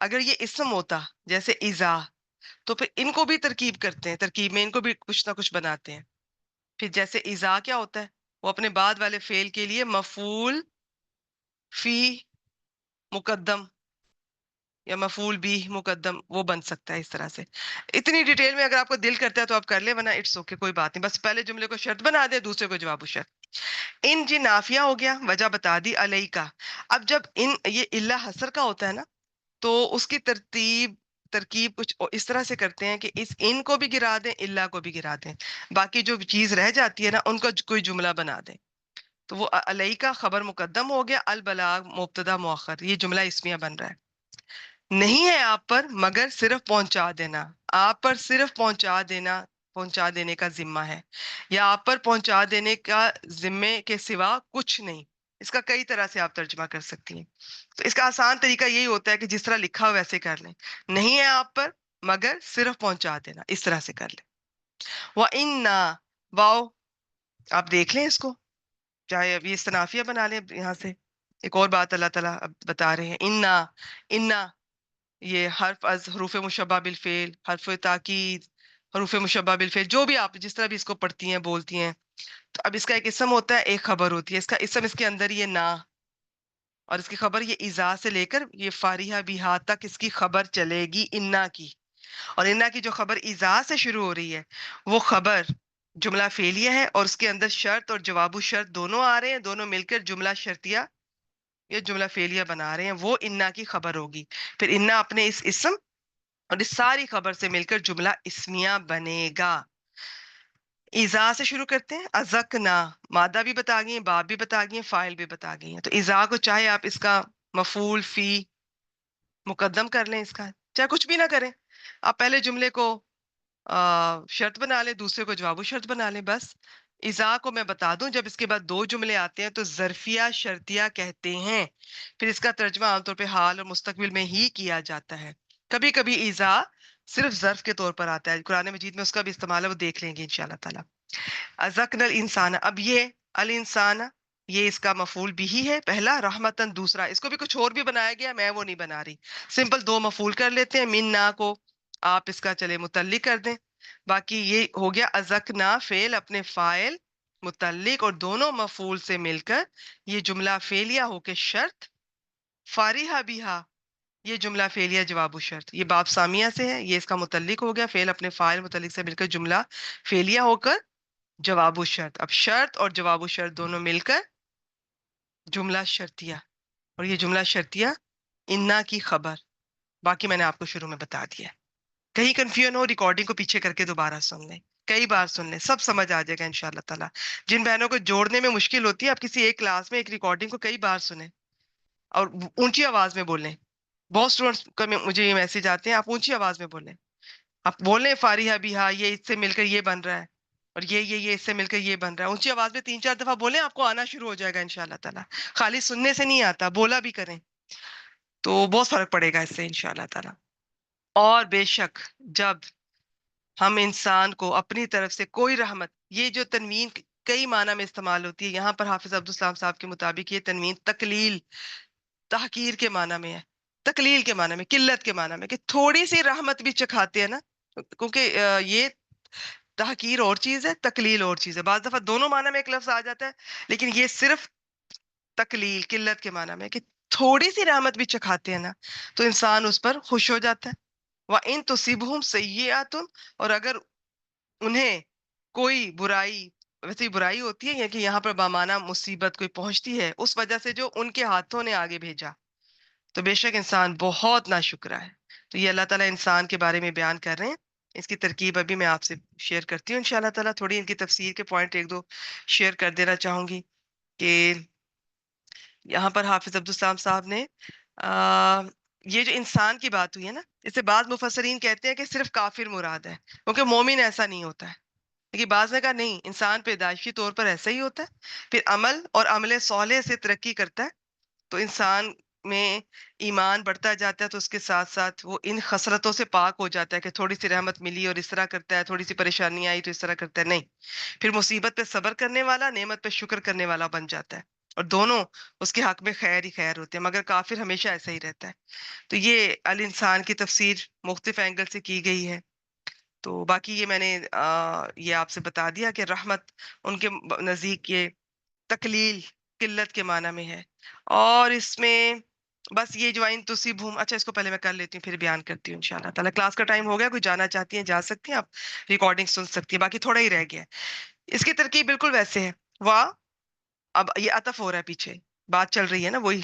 اگر یہ اسم ہوتا جیسے اذا تو پھر ان کو بھی ترکیب کرتے ہیں، ترکیب میں ان کو بھی کچھ نہ کچھ بناتے ہیں. پھر جیسے اذا کیا ہوتا ہے، وہ اپنے بعد والے فعل کے لیے مفعول فی مقدم یا مفعول بھی مقدم وہ بن سکتا ہے اس طرح سے. اتنی ڈیٹیل میں اگر آپ کو دل کرتا ہے تو آپ کر لیں، ورنہ اٹس اوکے، کوئی بات نہیں. بس پہلے جملے کو شرط بنا دیں، دوسرے کو جواب شرط. ان جی نافیہ ہو گیا، وجہ بتا دی علیہ کا. اب جب ان یہ اللہ حسر کا ہوتا ہے نا تو اس کی ترکیب کچھ اس طرح سے کرتے ہیں کہ اس ان کو بھی گرا دیں، اللہ کو بھی گرا دیں، باقی جو چیز رہ جاتی ہے نا ان کا کوئی جملہ بنا دیں. تو وہ علیہ کا خبر مقدم ہو گیا، البلاغ مبتدا مؤخر، یہ جملہ اسمیہ بن رہا ہے. نہیں ہے آپ پر مگر صرف پہنچا دینا، آپ پر صرف پہنچا دینا، پہنچا دینے کا ذمہ ہے، یا آپ پر پہنچا دینے کا ذمے کے سوا کچھ نہیں. اس کا کئی طرح سے آپ ترجمہ کر سکتی ہیں. تو اس کا آسان طریقہ یہی ہوتا ہے کہ جس طرح لکھا ہو ویسے کر لیں. نہیں ہے آپ پر مگر صرف پہنچا دینا، اس طرح سے کر لیں. وَإِنَّا واو، آپ دیکھ لیں اس کو، چاہے ابھی استنافیہ بنا لیں یہاں سے. ایک اور بات اللہ تعالیٰ اب بتا رہے ہیں، انا یہ حرف از حروف مشبہ بالفعل، حرف تاکید، حروف مشبہ بالفعل، جو بھی آپ جس طرح بھی اس کو پڑھتی ہیں بولتی ہیں. تو اب اس کا ایک اسم ہوتا ہے، ایک خبر ہوتی ہے. اس کا اسم اس کے اندر یہ نا، اور اس کی خبر یہ اذا سے لے کر یہ فارحہ بیہا تک اس کی خبر چلے گی انا کی. اور انا کی جو خبر اذا سے شروع ہو رہی ہے وہ خبر جملہ فعلیہ ہے، اور اس کے اندر شرط اور جواب شرط دونوں آ رہے ہیں، دونوں مل کر جملہ شرطیہ یہ جملہ فعلیہ بنا رہے ہیں. وہ انا کی خبر ہوگی. پھر انا اپنے اس اسم اور اس ساری خبر سے مل کر جملہ اسمیہ بنے گا. اذا سے شروع کرتے ہیں. ازکنا، مادہ بھی بتا گئی ہیں، باب بھی بتا گئی ہیں، فاعل بھی بتا گئی ہیں. تو اذا کو چاہے آپ اس کا مفعول فی مقدم کر لیں، اس کا چاہے کچھ بھی نہ کریں، آپ پہلے جملے کو شرط بنا لیں، دوسرے کو جواب شرط بنا لیں. بس اذا کو میں بتا دوں جب اس کے بعد دو جملے آتے ہیں تو ظرفیہ شرطیہ کہتے ہیں. پھر اس کا ترجمہ عام طور پہ حال اور مستقبل میں ہی کیا جاتا ہے. کبھی کبھی اذا صرف ظرف کے طور پر آتا ہے، قرآن مجید میں اس کا بھی استعمال ہے، وہ دیکھ لیں گے انشاءاللہ تعالی. ازکن الانسان، اب یہ الانسان یہ اس کا مفعول بھی ہے پہلا، رحمتن دوسرا. اس کو بھی کچھ اور بھی بنایا گیا، میں وہ نہیں بنا رہی. سمپل دو مفعول کر لیتے ہیں. من نا کو آپ اس کا چلے متعلق کر دیں. باقی یہ ہو گیا ازکنا فعل اپنے فاعل متعلق اور دونوں مفعول سے مل کر یہ جملہ فعلیہ ہو کے شرط. فارحہ بیہا یہ جملہ فعلیہ جواب شرط، یہ باب سامیہ سے ہے، یہ اس کا متعلق ہو گیا، فعل اپنے فاعل متعلق سے مل کر جملہ فعلیہ ہو کر جواب شرط. اب شرط اور جواب شرط دونوں مل کر جملہ شرطیہ، اور یہ جملہ شرطیہ انا کی خبر. باقی میں نے آپ کو شروع میں بتا دیا. کہیں کنفیوژن ہو ریکارڈنگ کو پیچھے کر کے دوبارہ سن لیں، کئی بار سن لیں، سب سمجھ آ جائے گا انشاءاللہ تعالیٰ. جن بہنوں کو جوڑنے میں مشکل ہوتی ہے، آپ کسی ایک کلاس میں ایک ریکارڈنگ کو کئی بار سنیں اور اونچی آواز میں بولیں. بہت اسٹوڈنٹس کا مجھے یہ میسج آتے ہیں، آپ اونچی آواز میں بولیں، آپ بولیں فارحہ بیہا یہ اس سے مل کر یہ بن رہا ہے، اور یہ اس سے مل کر یہ بن رہا ہے. اونچی آواز میں 3-4 دفعہ بولیں، آپ کو آنا شروع ہو جائے گا انشاءاللہ تعالیٰ. خالی سننے سے نہیں آتا، بولا بھی کریں تو بہت فرق پڑے گا اس سے انشاءاللہ تعالیٰ. اور بے شک جب ہم انسان کو اپنی طرف سے کوئی رحمت، یہ جو تنوین کئی معنی میں استعمال ہوتی ہے، یہاں پر حافظ عبدالسلام صاحب کے مطابق یہ تنوین تقلیل تحقیر کے معنی میں ہے. تقلیل کے معنی میں، قلت کے معنی میں، کہ تھوڑی سی رحمت بھی چکھاتے ہیں نا، کیونکہ یہ تحقیر اور چیز ہے، تقلیل اور چیز ہے. بعض دفعہ دونوں معنی میں ایک لفظ آ جاتا ہے، لیکن یہ صرف تقلیل قلت کے معنی میں کہ تھوڑی سی رحمت بھی چکھاتے ہیں نا تو انسان اس پر خوش ہو جاتا ہے. وَإِن تُصِبْهُمْ سَيِّئَةٌ، اور اگر انہیں کوئی برائی، ویسے برائی ہوتی ہے کہ یہاں پر بامانہ مصیبت کوئی پہنچتی ہے اس وجہ سے جو ان کے ہاتھوں نے آگے بھیجا، تو بے شک انسان بہت ناشکرا ہے. تو یہ اللہ تعالیٰ انسان کے بارے میں بیان کر رہے ہیں. اس کی ترکیب ابھی میں آپ سے شیئر کرتی ہوں انشاءاللہ تعالیٰ. تھوڑی ان کی تفسیر کے پوائنٹ ایک دو شیئر کر دینا چاہوں گی کہ یہاں پر حافظ عبدالسلام صاحب نے یہ جو انسان کی بات ہوئی ہے نا، اس سے بعض مفسرین کہتے ہیں کہ صرف کافر مراد ہے، کیونکہ مومن ایسا نہیں ہوتا ہے. لیکن بعض نے کہا نہیں، انسان پیدائشی طور پر ایسا ہی ہوتا ہے، پھر عمل اور عمل صالح سے ترقی کرتا ہے تو انسان میں ایمان بڑھتا جاتا ہے، تو اس کے ساتھ ساتھ وہ ان خسرتوں سے پاک ہو جاتا ہے کہ تھوڑی سی رحمت ملی اور اس طرح کرتا ہے، تھوڑی سی پریشانی آئی تو اس طرح کرتا ہے. نہیں، پھر مصیبت پہ صبر کرنے والا، نعمت پہ شکر کرنے والا بن جاتا ہے. اور دونوں اس کے حق میں خیر ہی خیر ہوتے ہیں، مگر کافر ہمیشہ ایسا ہی رہتا ہے۔ تو یہ الانسان کی تفسیر مختلف اینگل سے کی گئی ہے۔ تو باقی یہ میں نے یہ آپ سے بتا دیا کہ رحمت ان کے نزدیک یہ تقلیل، قلت کے معنی میں ہے، اور اس میں بس یہ جو ان تصیبہم، اچھا اس کو پہلے میں کر لیتی ہوں پھر بیان کرتی ہوں انشاءاللہ تعالیٰ۔ کلاس کا ٹائم ہو گیا، کوئی جانا چاہتی ہیں جا سکتی ہیں، آپ ریکارڈنگ سن سکتی ہیں، باقی تھوڑا ہی رہ گیا ہے۔ اس کی ترکیب بالکل ویسے ہے، وا، اب یہ عطف ہو رہا ہے، پیچھے بات چل رہی ہے نا وہی،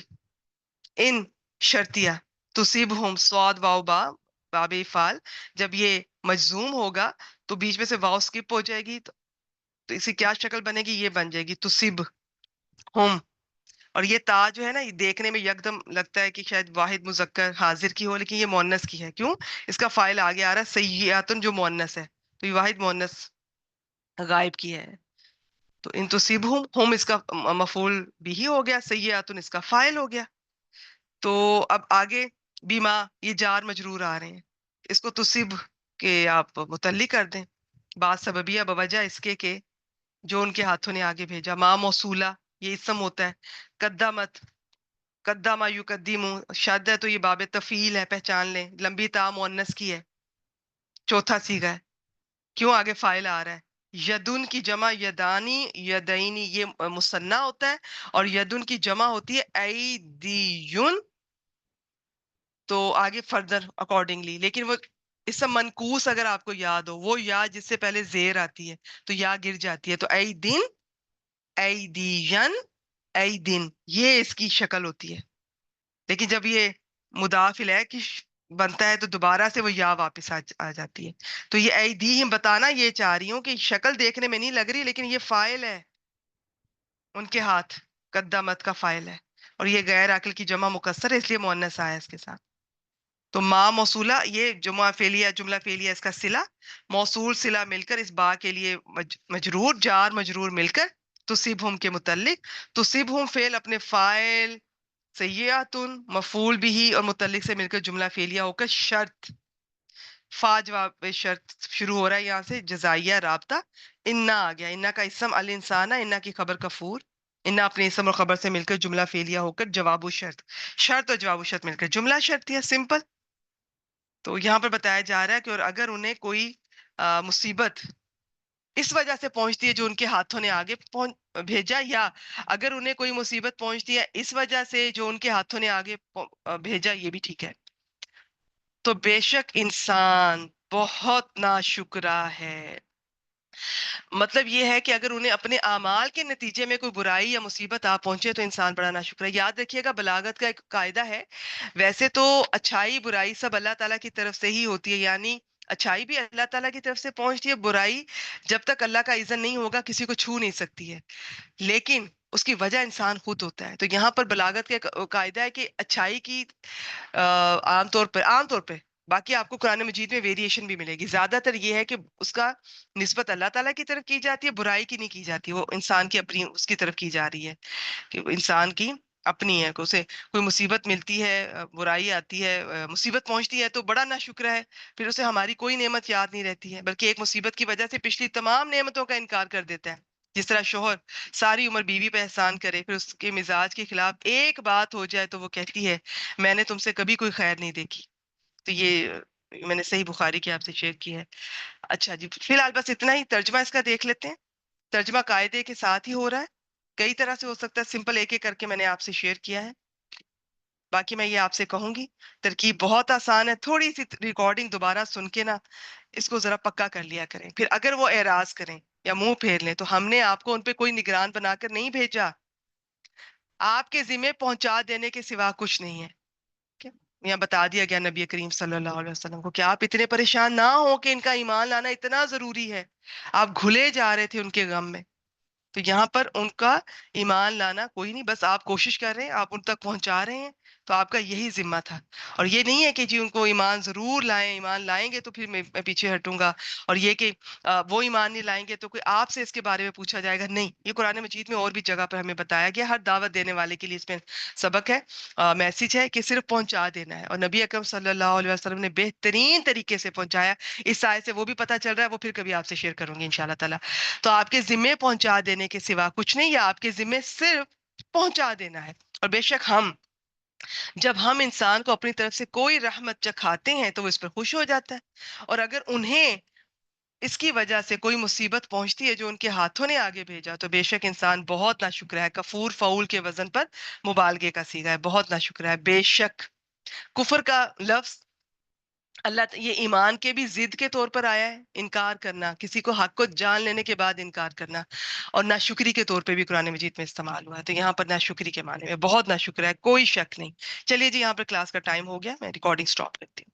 ان شرطیہ، تصیبہم صاد واو با، باب فال، جب یہ مجزوم ہوگا تو بیچ میں سے واو سکپ ہو جائے گی، تو اسی کیا شکل بنے گی، یہ بن جائے گی تصیب ہم۔ اور یہ تا جو ہے نا، یہ دیکھنے میں یکدم لگتا ہے کہ شاید واحد مذکر حاضر کی ہو، لیکن یہ مؤنث کی ہے۔ کیوں؟ اس کا فاعل آگے آ رہا ہے سیئاتن، جو مؤنث ہے، تو یہ واحد مؤنث غائب کی ہے۔ تو ان تصیبہم، ہم اس کا مفعول بھی ہو گیا، سیئاتن اس کا فاعل ہو گیا۔ تو اب آگے بیما، یہ جار مجرور آ رہے ہیں، اس کو تصیب کے آپ متعلق کر دیں، بات سببیہ بوجہ اس کے کہ جو ان کے ہاتھوں نے آگے بھیجا۔ ماں موصولہ، یہ اسم ہوتا ہے۔ قدمت، قدما یقدم، شد ہے تو یہ باب تفعیل ہے، پہچان لیں۔ لمبی تا مؤنث کی ہے، چوتھا صیغہ ہے، کیوں آگے فاعل آ رہا ہے۔ یدن کی جمع یدانی، یدینی یہ مثنیٰ ہوتا ہے، اور یدن کی جمع ہوتی ہے ایدیون، تو آگے فردر اکارڈنگلی، لیکن وہ اسم منقوص اگر آپ کو یاد ہو، وہ یا جس سے پہلے زیر آتی ہے تو یا گر جاتی ہے، تو ای دن، ای دین، ای دن، یہ اس کی شکل ہوتی ہے۔ لیکن جب یہ مضاف الیہ کی بنتا ہے تو دوبارہ سے وہ یا واپس آ جاتی ہے۔ تو یہ ای دی ہم بتانا یہ چاہ رہی ہوں کہ شکل دیکھنے میں نہیں لگ رہی، لیکن یہ فاعل ہے، ان کے ہاتھ قدمت کا فاعل ہے، اور یہ غیر عاقل کی جمع مکسر ہے، اس لیے مؤنث آیا اس کے ساتھ۔ تو ما موصولہ، یہ جمع فعلیہ، جملہ فعلیہ اس کا صلہ، موصول صلہ مل کر اس با کے لیے مجرور، جار مجرور مل کر تصیبہم کے متعلق، تصیبہم فعل اپنے فاعل، سیئاتن مفعول بھی اور متعلق سے مل کر جملہ فعلیہ ہو کر شرط، فا جواب شرط شروع ہو رہا ہے یہاں سے، جزائیہ رابطہ، انا آ گیا، انا کا اسم الانسان، انا کی خبر کفور، انا اپنے اسم اور خبر سے مل کر جملہ فعلیہ ہو کر جواب و شرط، شرط اور جواب و شرط مل کر جملہ شرطیہ، سمپل۔ تو یہاں پر بتایا جا رہا ہے کہ اور اگر انہیں کوئی مصیبت اس وجہ سے پہنچتی ہے جو ان کے ہاتھوں نے آگے بھیجا، یا اگر انہیں کوئی مصیبت پہنچتی ہے اس وجہ سے جو ان کے ہاتھوں نے آگے بھیجا، یہ بھی ٹھیک ہے، تو بے شک انسان بہت ناشکرا ہے۔ مطلب یہ ہے کہ اگر انہیں اپنے اعمال کے نتیجے میں کوئی برائی یا مصیبت آ پہنچے تو انسان بڑا ناشکرا ہے۔ یاد رکھیے گا، بلاغت کا ایک قاعدہ ہے، ویسے تو اچھائی برائی سب اللہ تعالیٰ کی طرف سے ہی ہوتی ہے، یعنی اچھائی بھی اللہ تعالیٰ کی طرف سے پہنچتی ہے، برائی جب تک اللہ کا اذن نہیں ہوگا کسی کو چھو نہیں سکتی ہے، لیکن اس کی وجہ انسان خود ہوتا ہے۔ تو یہاں پر بلاغت کا قاعدہ ہے کہ اچھائی کی عام طور پہ باقی آپ کو قرآن مجید میں ویریشن بھی ملے گی، زیادہ تر یہ ہے کہ اس کا نسبت اللہ تعالیٰ کی طرف کی جاتی ہے، برائی کی نہیں کی جاتی، وہ انسان کی اپنی اس کی طرف کی جا رہی ہے، کہ انسان کی اپنی ہے، کہ اسے کوئی مصیبت ملتی ہے، برائی آتی ہے، مصیبت پہنچتی ہے تو بڑا ناشکرا ہے، پھر اسے ہماری کوئی نعمت یاد نہیں رہتی ہے، بلکہ ایک مصیبت کی وجہ سے پچھلی تمام نعمتوں کا انکار کر دیتا ہے۔ جس طرح شوہر ساری عمر بیوی پہ احسان کرے، پھر اس کے مزاج کے خلاف ایک بات ہو جائے تو وہ کہتی ہے میں نے تم سے کبھی کوئی خیر نہیں دیکھی۔ تو یہ میں نے صحیح بخاری کی آپ سے شیئر کی ہے۔ اچھا جی، فی الحال بس اتنا ہی، ترجمہ اس کا دیکھ لیتے ہیں۔ ترجمہ قاعدے کے ساتھ ہی ہو رہا ہے، کئی طرح سے ہو سکتا ہے، سمپل ایک ایک کر کے میں نے آپ سے شیئر کیا ہے۔ باقی میں یہ آپ سے کہوں گی ترکیب بہت آسان ہے، تھوڑی سی ریکارڈنگ دوبارہ سن کے نا اس کو ذرا پکا کر لیا کریں، پھر اگر وہ اعراض کریں یا منہ پھیر لیں تو ہم نے آپ کو ان پہ کوئی نگران بنا کر نہیں بھیجا، آپ کے ذمہ پہنچا دینے کے سوا کچھ نہیں ہے۔ یہاں بتا دیا گیا نبی کریم صلی اللہ علیہ وسلم کو کہ آپ اتنے پریشان نہ ہو کہ ان کا ایمان لانا اتنا ضروری ہے، آپ گھلے جا رہے تھے ان کے غم میں، تو یہاں پر ان کا ایمان لانا کوئی نہیں، بس آپ کوشش کر رہے ہیں، آپ ان تک پہنچا رہے ہیں، تو آپ کا یہی ذمہ تھا۔ اور یہ نہیں ہے کہ جی ان کو ایمان ضرور لائیں، ایمان لائیں گے تو پھر میں پیچھے ہٹوں گا، اور یہ کہ وہ ایمان نہیں لائیں گے تو کوئی آپ سے اس کے بارے میں پوچھا جائے گا، نہیں، یہ قرآن مجید میں اور بھی جگہ پر ہمیں بتایا گیا، ہر دعوت دینے والے کے لیے اس میں سبق ہے، میسج ہے کہ صرف پہنچا دینا ہے، اور نبی اکرم صلی اللہ علیہ وسلم نے بہترین طریقے سے پہنچایا۔ اس آیت سے وہ بھی پتہ چل رہا ہے، وہ پھر کبھی آپ سے شیئر کروں گی انشاءاللہ تعالیٰ۔ تو آپ کے ذمے پہنچا دینے کے سوا کچھ نہیں، یا آپ کے ذمے صرف پہنچا دینا ہے. اور بے شک جب ہم انسان کو اپنی طرف سے کوئی رحمت چکھاتے ہیں تو وہ اس پر خوش ہو جاتا ہے, اور اگر انہیں اس کی وجہ سے کوئی مصیبت پہنچتی ہے جو ان کے ہاتھوں نے آگے بھیجا تو بے شک انسان بہت ناشکرا ہے. کفور فعول کے وزن پر مبالغے کا صیغہ ہے, بہت ناشکرا ہے. بے شک کفر کا لفظ یہ ایمان کے بھی ضد کے طور پر آیا ہے, انکار کرنا, کسی کو حق کو جان لینے کے بعد انکار کرنا, اور ناشکری کے طور پہ بھی قرآن مجید میں استعمال ہوا ہے. تو یہاں پر ناشکری کے معنی میں بہت ناشکرا ہے, کوئی شک نہیں. چلیے جی, یہاں پر کلاس کا ٹائم ہو گیا, میں ریکارڈنگ سٹاپ کرتی ہوں.